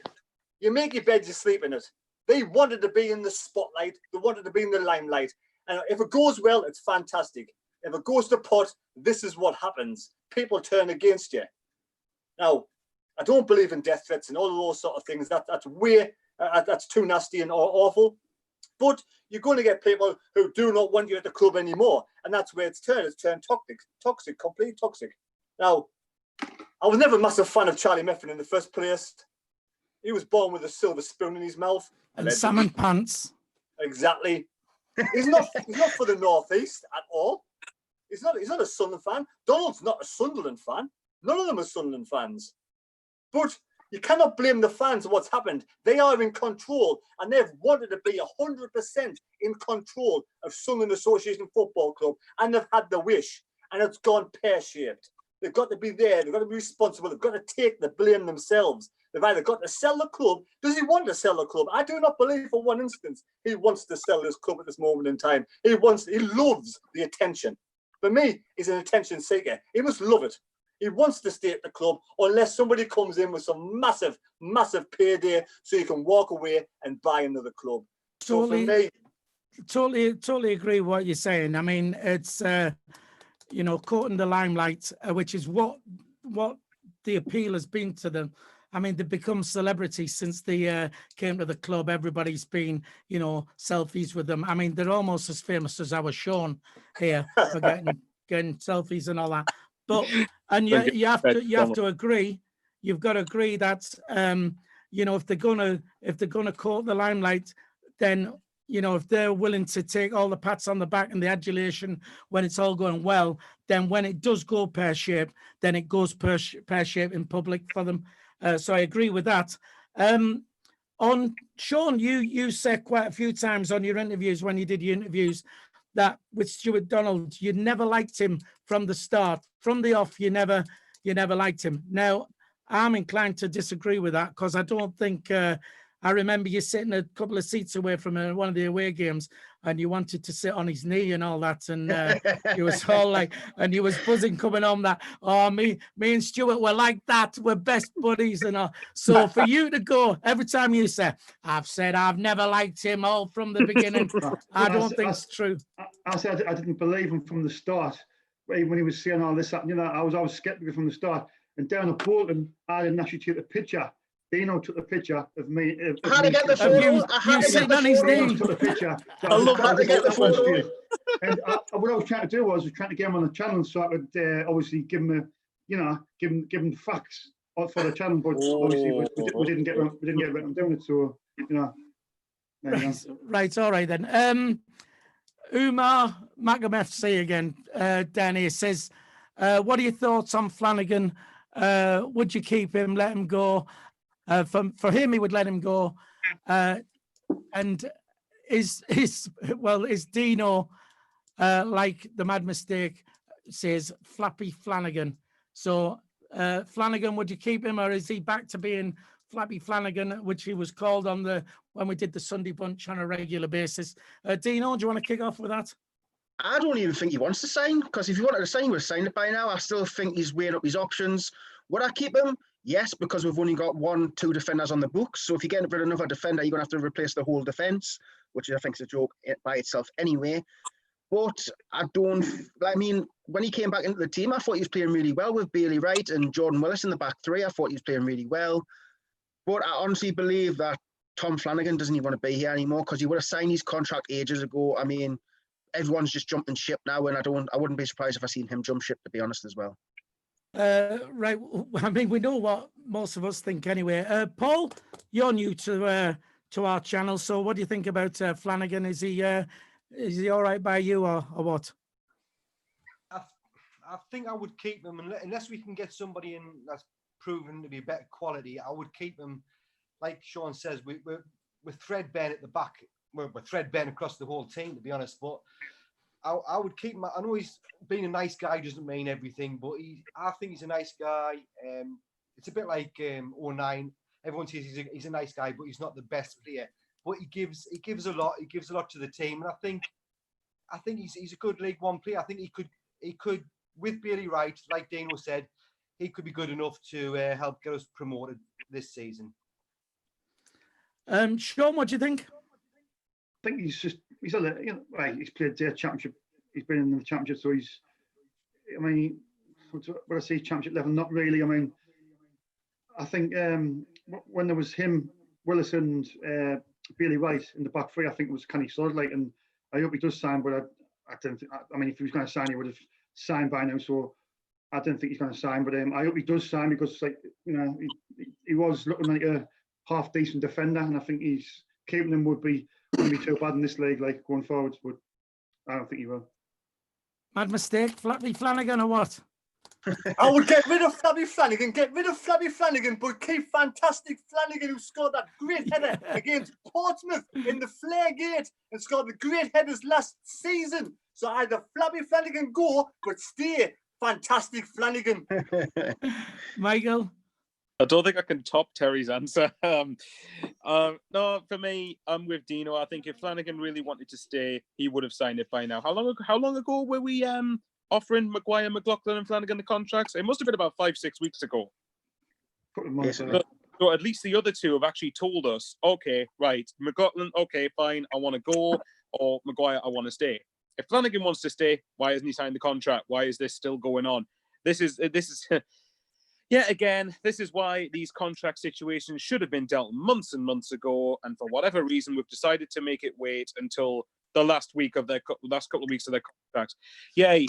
you make your bed, you sleep in it. They wanted to be in the spotlight. They wanted to be in the limelight. And if it goes well, it's fantastic. if it goes to pot, this is what happens. People turn against you. Now, I don't believe in death threats and all of those sort of things. That's too nasty and awful. But you're going to get people who do not want you at the club anymore, and that's where it's turned. It's turned toxic, completely toxic. Now, I was never a massive fan of Charlie Meffin in the first place. He was born with a silver spoon in his mouth. And salmon pants. Exactly. He's not for the Northeast at all. He's not a Sunderland fan. Donald's not a Sunderland fan. None of them are Sunderland fans. But you cannot blame the fans of what's happened. They are in control, and they've wanted to be 100% in control of Sunderland Association Football Club, and they've had the wish, and it's gone pear-shaped. They've got to be there. They've got to be responsible. They've got to take the blame themselves. They've either got to sell the club. Does he want to sell the club? I do not believe for one instance he wants to sell this club at this moment in time. He loves the attention. For me, he's an attention seeker. He must love it. He wants to stay at the club unless somebody comes in with some massive, massive payday so he can walk away and buy another club. Totally, so for me, totally agree with what you're saying. I mean, it's caught in the limelight, which is what the appeal has been to them. I mean, they've become celebrities since they came to the club. Everybody's been, selfies with them. I mean, they're almost as famous as our Sean here for getting selfies and all that. But you have to agree. You've got to agree that if they're gonna court the limelight, then if they're willing to take all the pats on the back and the adulation when it's all going well, then when it does go pear-shaped, then it goes pear-shaped in public for them. So I agree with that. On Sean, you said quite a few times on your interviews, when you did your interviews, that with Stuart Donald, you never liked him from the start. From the off, you never liked him. Now, I'm inclined to disagree with that, because I don't think I remember you sitting a couple of seats away from one of the away games, and you wanted to sit on his knee and all that, and he was all like, and he was buzzing coming on that. Oh, me and Stuart were like that. We're best buddies and all. So for you to go every time you say, "I've said I've never liked him all from the beginning," I don't think it's true. I said I didn't believe him from the start. When he was saying all this, I was skeptical from the start. And down at Bolton, I didn't actually take the picture. Dino took the picture of me. I had to get the photo. I had to get the photo. Took the picture. I love that to get the photo. And what I was trying to do was trying to get him on the channel, so I could obviously give him give him facts for the channel. But obviously we didn't get around to doing it. So Right. All right then. Umar McAmefsey again, down here says, what are your thoughts on Flanagan? Would you keep him, let him go? For him, he would let him go. And is Dino, like the Mad Mistake says, Flappy Flanagan? So Flanagan, would you keep him, or is he back to being Flappy Flanagan, which he was called when we did the Sunday Bunch on a regular basis? Dino, do you want to kick off with that? I don't even think he wants to sign, because if he wanted to sign, he would have signed it by now. I still think he's weighing up his options. Would I keep him? Yes, because we've only got 1-2 defenders on the books. So if you get rid of another defender, you're going to have to replace the whole defence, which I think is a joke by itself anyway. But when he came back into the team, I thought he was playing really well with Bailey Wright and Jordan Willis in the back three. I thought he was playing really well. But I honestly believe that Tom Flanagan doesn't even want to be here anymore, because he would have signed his contract ages ago. I mean, everyone's just jumping ship now, and I wouldn't be surprised if I seen him jump ship, to be honest, as well. Right. I mean, we know what most of us think anyway. Paul, you're new to our channel, so what do you think about Flanagan? Is he all right by you, or what? I think I would keep him unless we can get somebody in that's proven to be better quality. I would keep him, like Sean says, we're threadbare at the back. We're threadbare across the whole team, to be honest. But I would keep him. I know he's being a nice guy doesn't mean everything, but I think he's a nice guy. It's a bit like 09. Everyone says he's a nice guy, but he's not the best player. But he gives a lot. He gives a lot to the team, and I think he's a good League One player. I think he could with Bailey Wright, like Dino said, he could be good enough to help get us promoted this season. Sean, what do you think? I think he's played their championship. he's been in the championship, so he's. I mean, when I say championship level, not really. I mean, I think when there was him, Willis, and Bailey Wright in the back three, I think it was Kenny solid. Like, and I hope he does sign, but I don't think. I mean, if he was going to sign, he would have signed by now. So I don't think he's going to sign, but I hope he does sign because, like, you know, he was looking like a half decent defender, and I think he's keeping him wouldn't be too bad in this league, like going forwards. But I don't think he will. Mad mistake, Flappy Flanagan or what? I would get rid of Flabby Flanagan, but keep fantastic Flanagan, who scored that great header against Portsmouth in the Relegated and scored the great headers last season. So either Flabby Flanagan go, but stay fantastic Flanagan. Michael? I don't think I can top Terry's answer. No, for me, I'm with Dino. I think if Flanagan really wanted to stay, he would have signed it by now. How long ago were we offering Maguire, McLaughlin, and Flanagan the contracts? It must have been about 5-6 weeks ago. So at least the other two have actually told us, okay, right, McLaughlin, okay, fine, I want to go, or Maguire, I want to stay. If Flanagan wants to stay, why hasn't he signed the contract? Why is this still going on? This is yet again, this is why these contract situations should have been dealt months and months ago. And for whatever reason, we've decided to make it wait until the last couple of weeks of their contracts. Yay.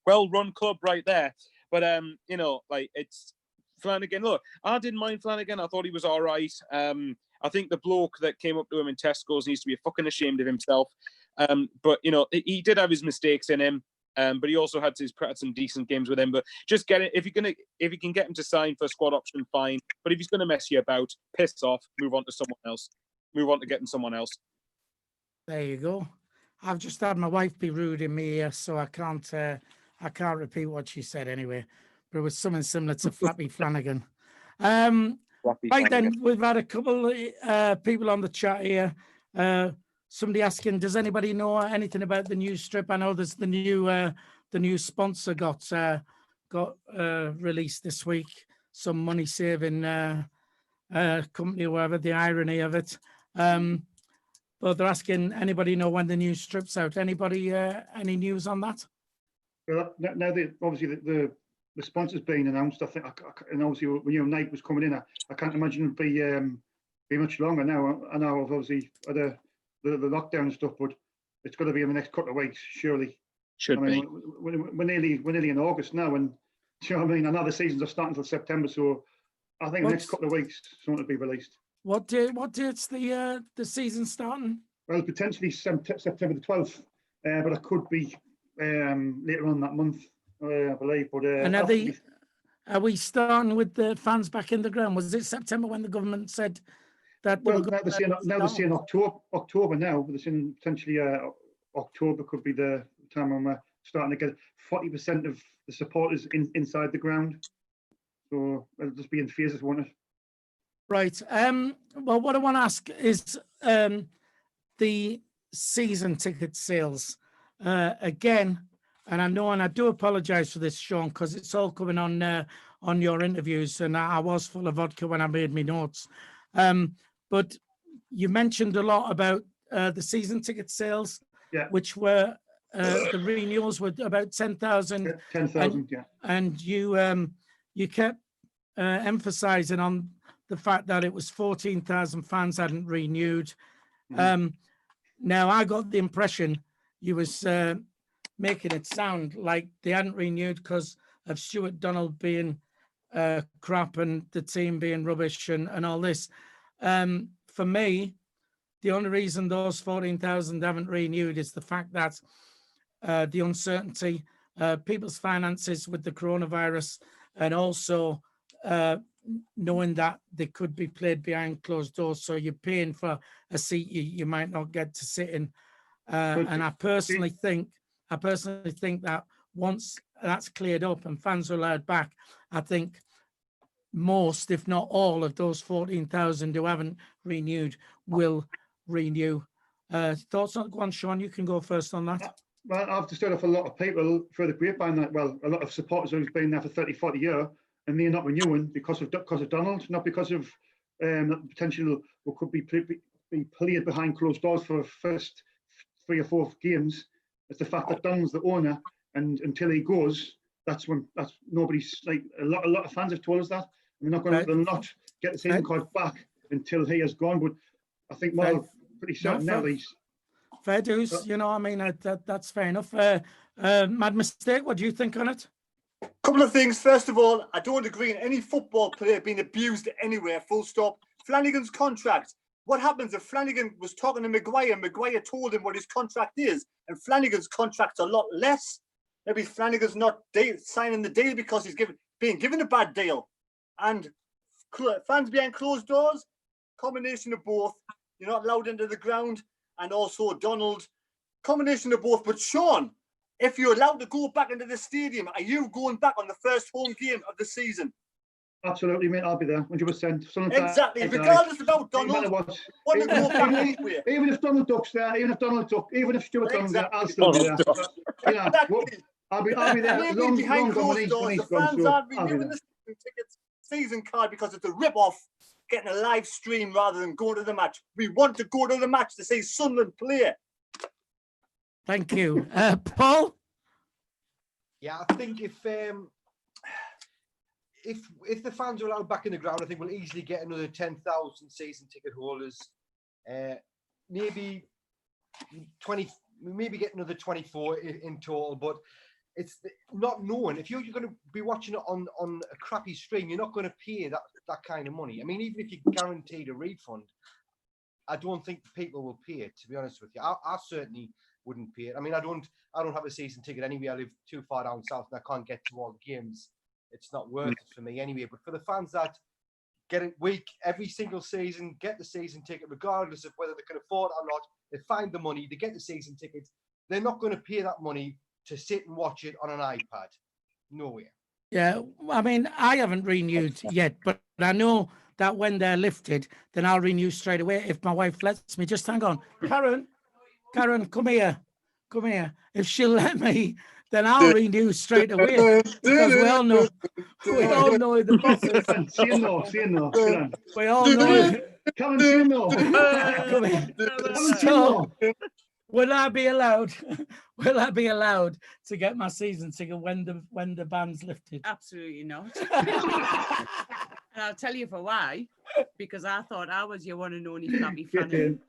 Well-run club right there. But, you know, like, it's Flanagan. Look, I didn't mind Flanagan. I thought he was all right. I think the bloke that came up to him in Tesco's needs to be fucking ashamed of himself. But, you know, he did have his mistakes in him. But he also had some decent games with him. But just get it if you can get him to sign for a squad option, fine. But if he's going to mess you about, piss off, move on to someone else. Move on to getting someone else. There you go. I've just had my wife be rude in me ear, so I can't repeat what she said anyway. But it was something similar to Flappy Flanagan. Right then, we've had a couple people on the chat here. Somebody asking, does anybody know anything about the new strip? I know there's the new sponsor got released this week. Some money saving company or whatever. The irony of it. But they're asking, anybody know when the new strip's out? Anybody any news on that? Well, now obviously the sponsor's been announced. I think, and obviously when Nike was coming in, I can't imagine it'd be much longer now. I know I've obviously had the lockdown and stuff, but it's got to be in the next couple of weeks, surely. Should be. We're nearly in August now, and do you know what I mean? I know the seasons are starting until September, so I think the next couple of weeks something will be released. What date's the season starting? Well, potentially September the 12th, but it could be later on that month, I believe. But and are we starting with the fans back in the ground? Was it September when the government said that? Well, now they're saying October now. They're saying potentially October could be the time when we're starting to get 40% of the supporters inside the ground. So it'll just be in phases, won't it? Right. Well, what I want to ask is the season ticket sales again. And I know, and I do apologise for this, Sean, because it's all coming on your interviews, and I was full of vodka when I made my notes. But you mentioned a lot about the season ticket sales, yeah, which were the renewals were about 10,000. 10,000, yeah. And you kept emphasising on the fact that it was 14,000 fans hadn't renewed. Mm-hmm. Now, I got the impression you was making it sound like they hadn't renewed because of Stuart Donald being crap and the team being rubbish and all this. For me, the only reason those 14,000 haven't renewed is the fact that the uncertainty, people's finances with the coronavirus, and also knowing that they could be played behind closed doors. So you're paying for a seat you might not get to sit in. And I personally think that once that's cleared up and fans are allowed back, I think most, if not all, of those 14,000 who haven't renewed will renew. Thoughts on? Go on, Sean. You can go first on that. Well, I've just heard of a lot of people for the grapevine that, well, a lot of supporters who've been there for 30, 40 years, and they're not renewing because of Donald, not because of potential what could be played behind closed doors for the first 3 or 4 games. It's the fact that Donald's the owner, and until he goes, that's nobody's like a lot of fans have told us that they're not going to they'll not get the season card back until he has gone. But I think more pretty certain now he's fair dues. You know, I mean, that's fair enough. Mad Mistake, what do you think on it? Couple of things. First of all, I don't agree in any football player being abused anywhere, full stop. Flanagan's contract. What happens if Flanagan was talking to Maguire, Maguire told him what his contract is, and Flanagan's contract's a lot less? Maybe Flanagan's not signing the deal because he's being given a bad deal. And fans behind closed doors, combination of both. You're not allowed into the ground, and also Donald, combination of both. But Sean, if you're allowed to go back into the stadium, are you going back on the first home game of the season? Absolutely, mate. I'll be there, 100%. Exactly. Regardless about Donald, even if Donald Duck's there, even if Stuart Donald's there, I'll still be there. Yeah, exactly. I'll be there. Maybe behind closed doors, the fans aren't renewing the season card because it's a rip-off, getting a live stream rather than going to the match. We want to go to the match to see Sunderland play. Thank you. Paul? Yeah, I think if the fans are allowed back in the ground, I think we'll easily get another 10,000 season ticket holders. Maybe 20, maybe get another 24 in total. But it's not knowing. If you're going to be watching it on a crappy stream, you're not going to pay that kind of money. I mean, even if you're guaranteed a refund, I don't think people will pay it. To be honest with you, I certainly wouldn't pay it. I mean, I don't have a season ticket anyway. I live too far down south and I can't get to all the games. It's not worth it for me anyway. But for the fans that get it every single season, get the season ticket, regardless of whether they can afford it or not, they find the money, they get the season tickets. They're not going to pay that money to sit and watch it on an iPad. No way. Yeah, I mean, I haven't renewed yet, but I know that when they're lifted, then I'll renew straight away if my wife lets me. Just hang on. Karen, come here. If she'll let me, then I'll renew straight away because we all know the process. See you know. We all know. Come and see you know. Come here. So, will I be allowed to get my season ticket when the ban's lifted? Absolutely not. And I'll tell you for why. Because I thought I was your one and only Flappy fan.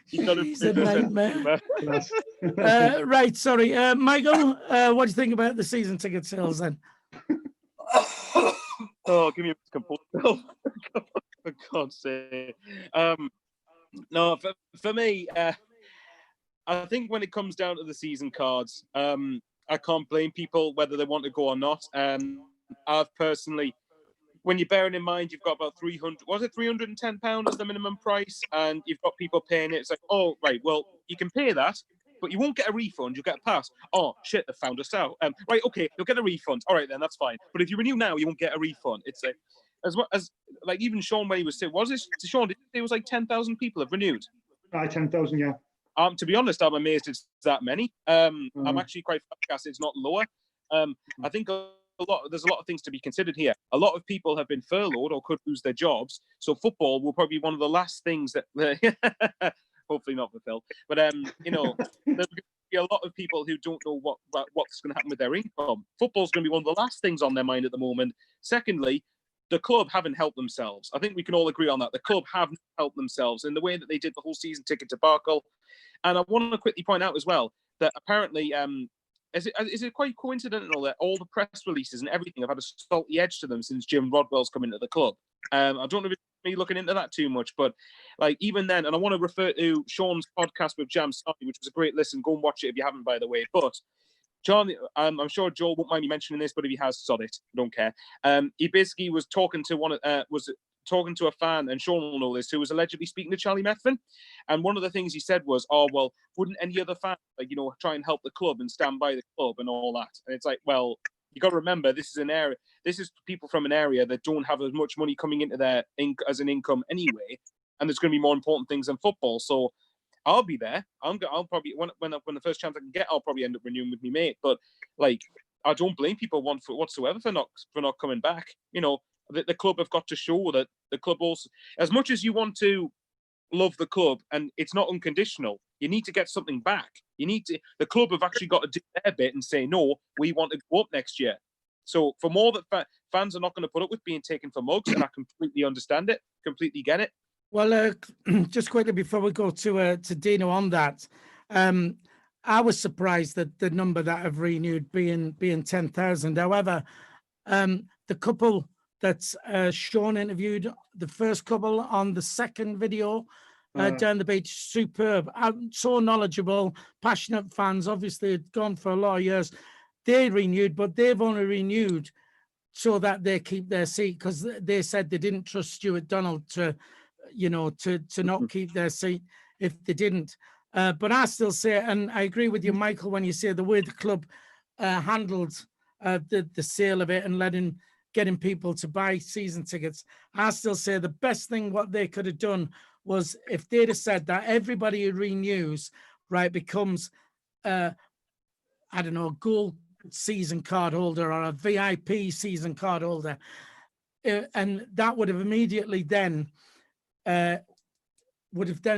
She's a nightmare. Right, sorry. Michael, what do you think about the season ticket sales then? Oh, give me a composure. For God's sake. No, for me, I think when it comes down to the season cards, I can't blame people whether they want to go or not. I've personally, when you're bearing in mind you've got about £310 as the minimum price, and you've got people paying it, it's like, oh, right, well, you can pay that, but you won't get a refund, you'll get a pass. Oh, shit, they found us out. Right, okay, you'll get a refund. All right, then, that's fine. But if you renew now, you won't get a refund. It's like, as even Sean, when he was saying, Sean, did you say it was like 10,000 people have renewed? 10,000, yeah. To be honest, I'm amazed it's that many. I'm actually quite flabbergasted it's not lower. I think there's a lot of things to be considered here. A lot of people have been furloughed or could lose their jobs. So football will probably be one of the last things that, hopefully not for Phil, but there's going to be a lot of people who don't know what's going to happen with their income. Football's going to be one of the last things on their mind at the moment. Secondly, the club haven't helped themselves. I think we can all agree on that. The club haven't helped themselves in the way that they did the whole season ticket debacle. And I want to quickly point out as well that apparently, is it quite coincidental that all the press releases and everything have had a salty edge to them since Jim Rodwell's come into the club? I don't know if it's me looking into that too much, but like even then, and I want to refer to Sean's podcast with Jam Snotty, which was a great listen. Go and watch it if you haven't, by the way. But John, I'm sure Joel won't mind me mentioning this, but if he has, sod it, I don't care. He basically was talking to a fan, and Sean will know this, who was allegedly speaking to Charlie Methven. And one of the things he said was, oh, well, wouldn't any other fan, try and help the club and stand by the club and all that? And it's like, well, you got to remember, this is people from an area that don't have as much money coming into their as an income anyway. And there's going to be more important things than football. So I'll be there. I'll probably, when the first chance I can get, I'll probably end up renewing with me mate. But I don't blame people whatsoever for not coming back. the club have got to show that the club also, as much as you want to love the club and it's not unconditional, you need to get something back. The club have actually got to do their bit and say, no, we want to go up next year. So for more that fans are not going to put up with being taken for mugs, and I completely understand it, completely get it. Well, just quickly before we go to Dino on that, I was surprised that the number that have renewed being 10,000. However, the couple that Sean interviewed, the first couple on the second video down the beach, superb, so knowledgeable, passionate fans. Obviously, had gone for a lot of years. They renewed, but they've only renewed so that they keep their seat, because they said they didn't trust Stuart Donald to not keep their seat if they didn't. But I still say, and I agree with you, Michael, when you say the way the club handled the sale of it and getting people to buy season tickets, I still say the best thing what they could have done was if they'd have said that everybody who renews, right, becomes, I don't know, a gold season card holder or a VIP season card holder, and that would have immediately then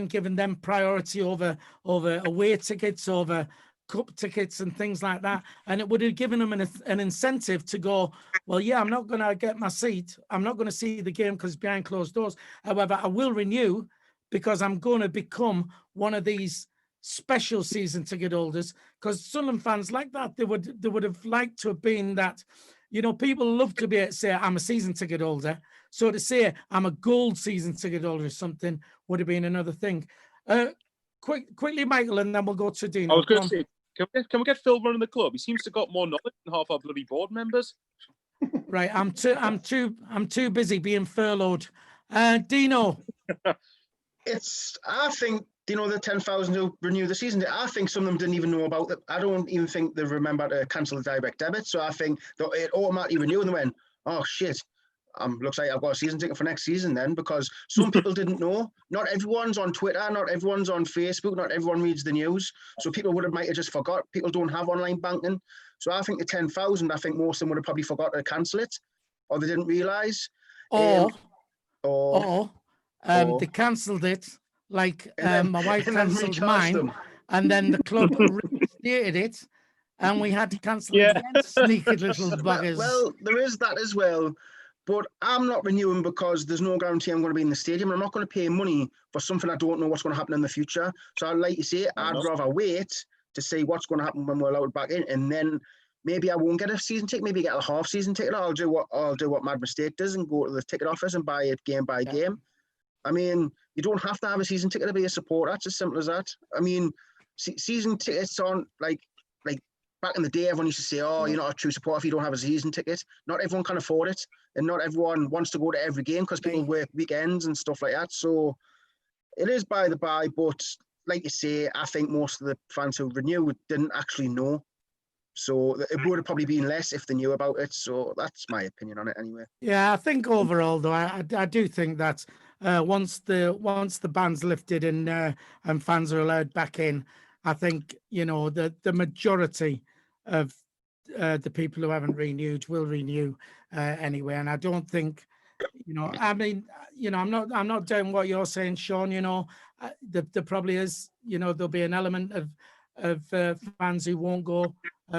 given them priority over away tickets, over cup tickets and things like that, and it would have given them an incentive to go, well, yeah, I'm not going to get my seat, I'm not going to see the game because it's behind closed doors, however I will renew because I'm going to become one of these special season ticket holders. Because Sunderland fans like that, they would have liked to have been that, people love to be able to say I'm a season ticket holder, so to say I'm a gold season ticket holder or something would have been another thing. Quickly, Michael, and then we'll go to Dino. I was going to say, can we get Phil running the club? He seems to have got more knowledge than half our bloody board members. Right, I'm too busy being furloughed. Dino. I think, the 10,000 who renew the season, I think some of them didn't even know about it. I don't even think they remember to cancel the direct debit. So I think that it automatically renewed and they went, oh shit, looks like I've got a season ticket for next season then, because some people didn't know. Not everyone's on Twitter, not everyone's on Facebook, not everyone reads the news. So people might have just forgot. People don't have online banking. So I think the 10,000, I think most of them would have probably forgot to cancel it, or they didn't realise. Or they cancelled it, like my wife cancelled mine, them. And then the club reinstated it, and we had to cancel it again. Sneaky little buggers. Well, there is that as well. But I'm not renewing because there's no guarantee I'm going to be in the stadium. And I'm not going to pay money for something I don't know what's going to happen in the future. So like you say, I'd rather wait to see what's going to happen when we're allowed back in. And then maybe I won't get a season ticket, maybe get a half season ticket. I'll do what Mad Mistake does and go to the ticket office and buy it game by game. I mean, you don't have to have a season ticket to be a supporter. It's as simple as that. I mean, season tickets aren't like back in the day, everyone used to say, oh, you're not a true supporter if you don't have a season ticket. Not everyone can afford it. And not everyone wants to go to every game because people work weekends and stuff like that. So it is by the by. But like you say, I think most of the fans who renewed didn't actually know. So it would have probably been less if they knew about it. So that's my opinion on it anyway. Yeah, I think overall, though, I do think that once the ban's lifted and fans are allowed back in, I think, the majority of the people who haven't renewed will renew anyway. And I don't think, I mean, I'm not doing what you're saying, Sean. There probably is, there'll be an element of fans who won't go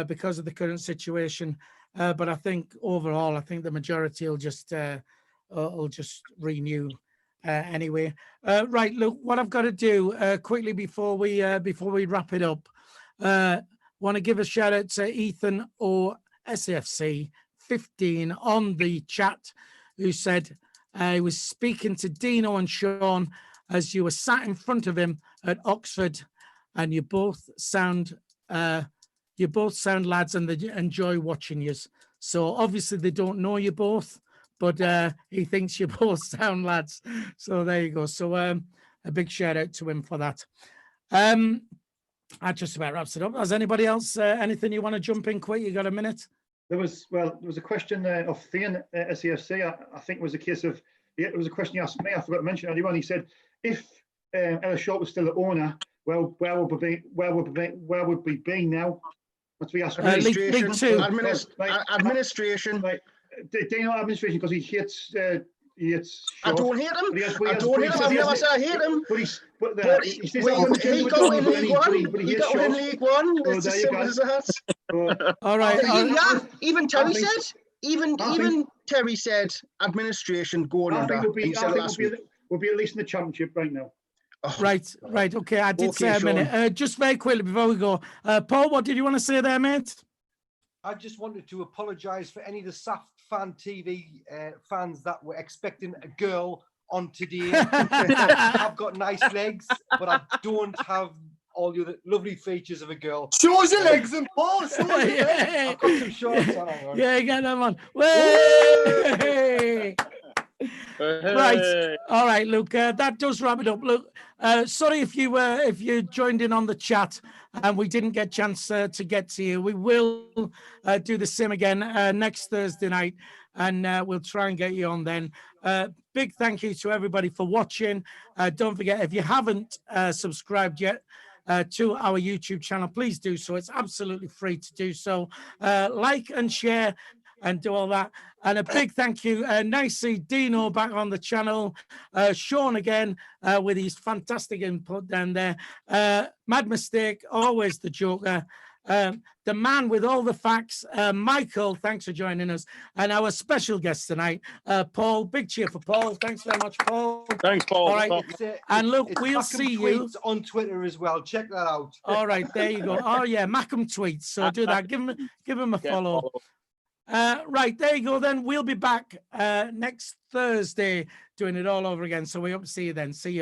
because of the current situation. But I think overall, I think the majority will just renew anyway. Right, look, what I've got to do quickly before we wrap it up. Want to give a shout out to Ethan or SFC 15 on the chat, who said he was speaking to Dino and Sean as you were sat in front of him at Oxford, and you both sound lads, and they enjoy watching you. So obviously they don't know you both, but he thinks you both sound lads. So there you go. So a big shout out to him for that. That just about wraps it up. Has anybody else anything you want to jump in quick? You got a minute? There was a question of Thean SEFC. I think it was a case of, it was a question he asked me. I forgot to mention earlier on. He said, if Ellis Short was still the owner, well, where would we be now? That's what he asked me. Administration. Administration. Right. Dino administration because he hits. I Shaw. don't hate him. But he has- but he I has- don't but he hate him. says I've he has- never said I hate him. But he's but, But he he says I'm gonna change he the got Dino, in but League he One. He hits got in Shaw. League One. Well, It's there as you simple go. as that. All right. I think- Even Terry think- said. Even I think- even Terry said administration going I under. think And he said it last week. we'll be at least in the championship right now. Oh, Right, right. Okay, I did Okay, say a minute. Just very quickly before we go, Paul, what did you want to say there, mate? I just wanted to apologise for any of the Saft Fan TV fans that were expecting a girl on today. I've got nice legs, but I don't have all the other lovely features of a girl. Show us your legs and Paul. Show us your legs. Yeah. I've got some shorts on. Hang on. Yeah, get them on. Way! Right. All right, Luke. That does wrap it up. Look, sorry if you joined in on the chat and we didn't get a chance to get to you. We will do the same again next Thursday night, and we'll try and get you on then. Big thank you to everybody for watching. Don't forget, if you haven't subscribed yet to our YouTube channel, please do so. It's absolutely free to do so. Like and share and do all that. And a big thank you. Nice to see Dino back on the channel. Sean again with his fantastic input down there. Mad Mistake, always the joker. The man with all the facts, Michael, thanks for joining us. And our special guest tonight, Paul. Big cheer for Paul. Thanks very much, Paul. Thanks, Paul. All right. And look, It's we'll Mackham see you. Tweets on Twitter as well. Check that out. All right, there you go. Oh yeah, Mackham tweets. So do that. Give him a follow. Right, there you go. Then we'll be back next Thursday doing it all over again. So we hope to see you then. See you.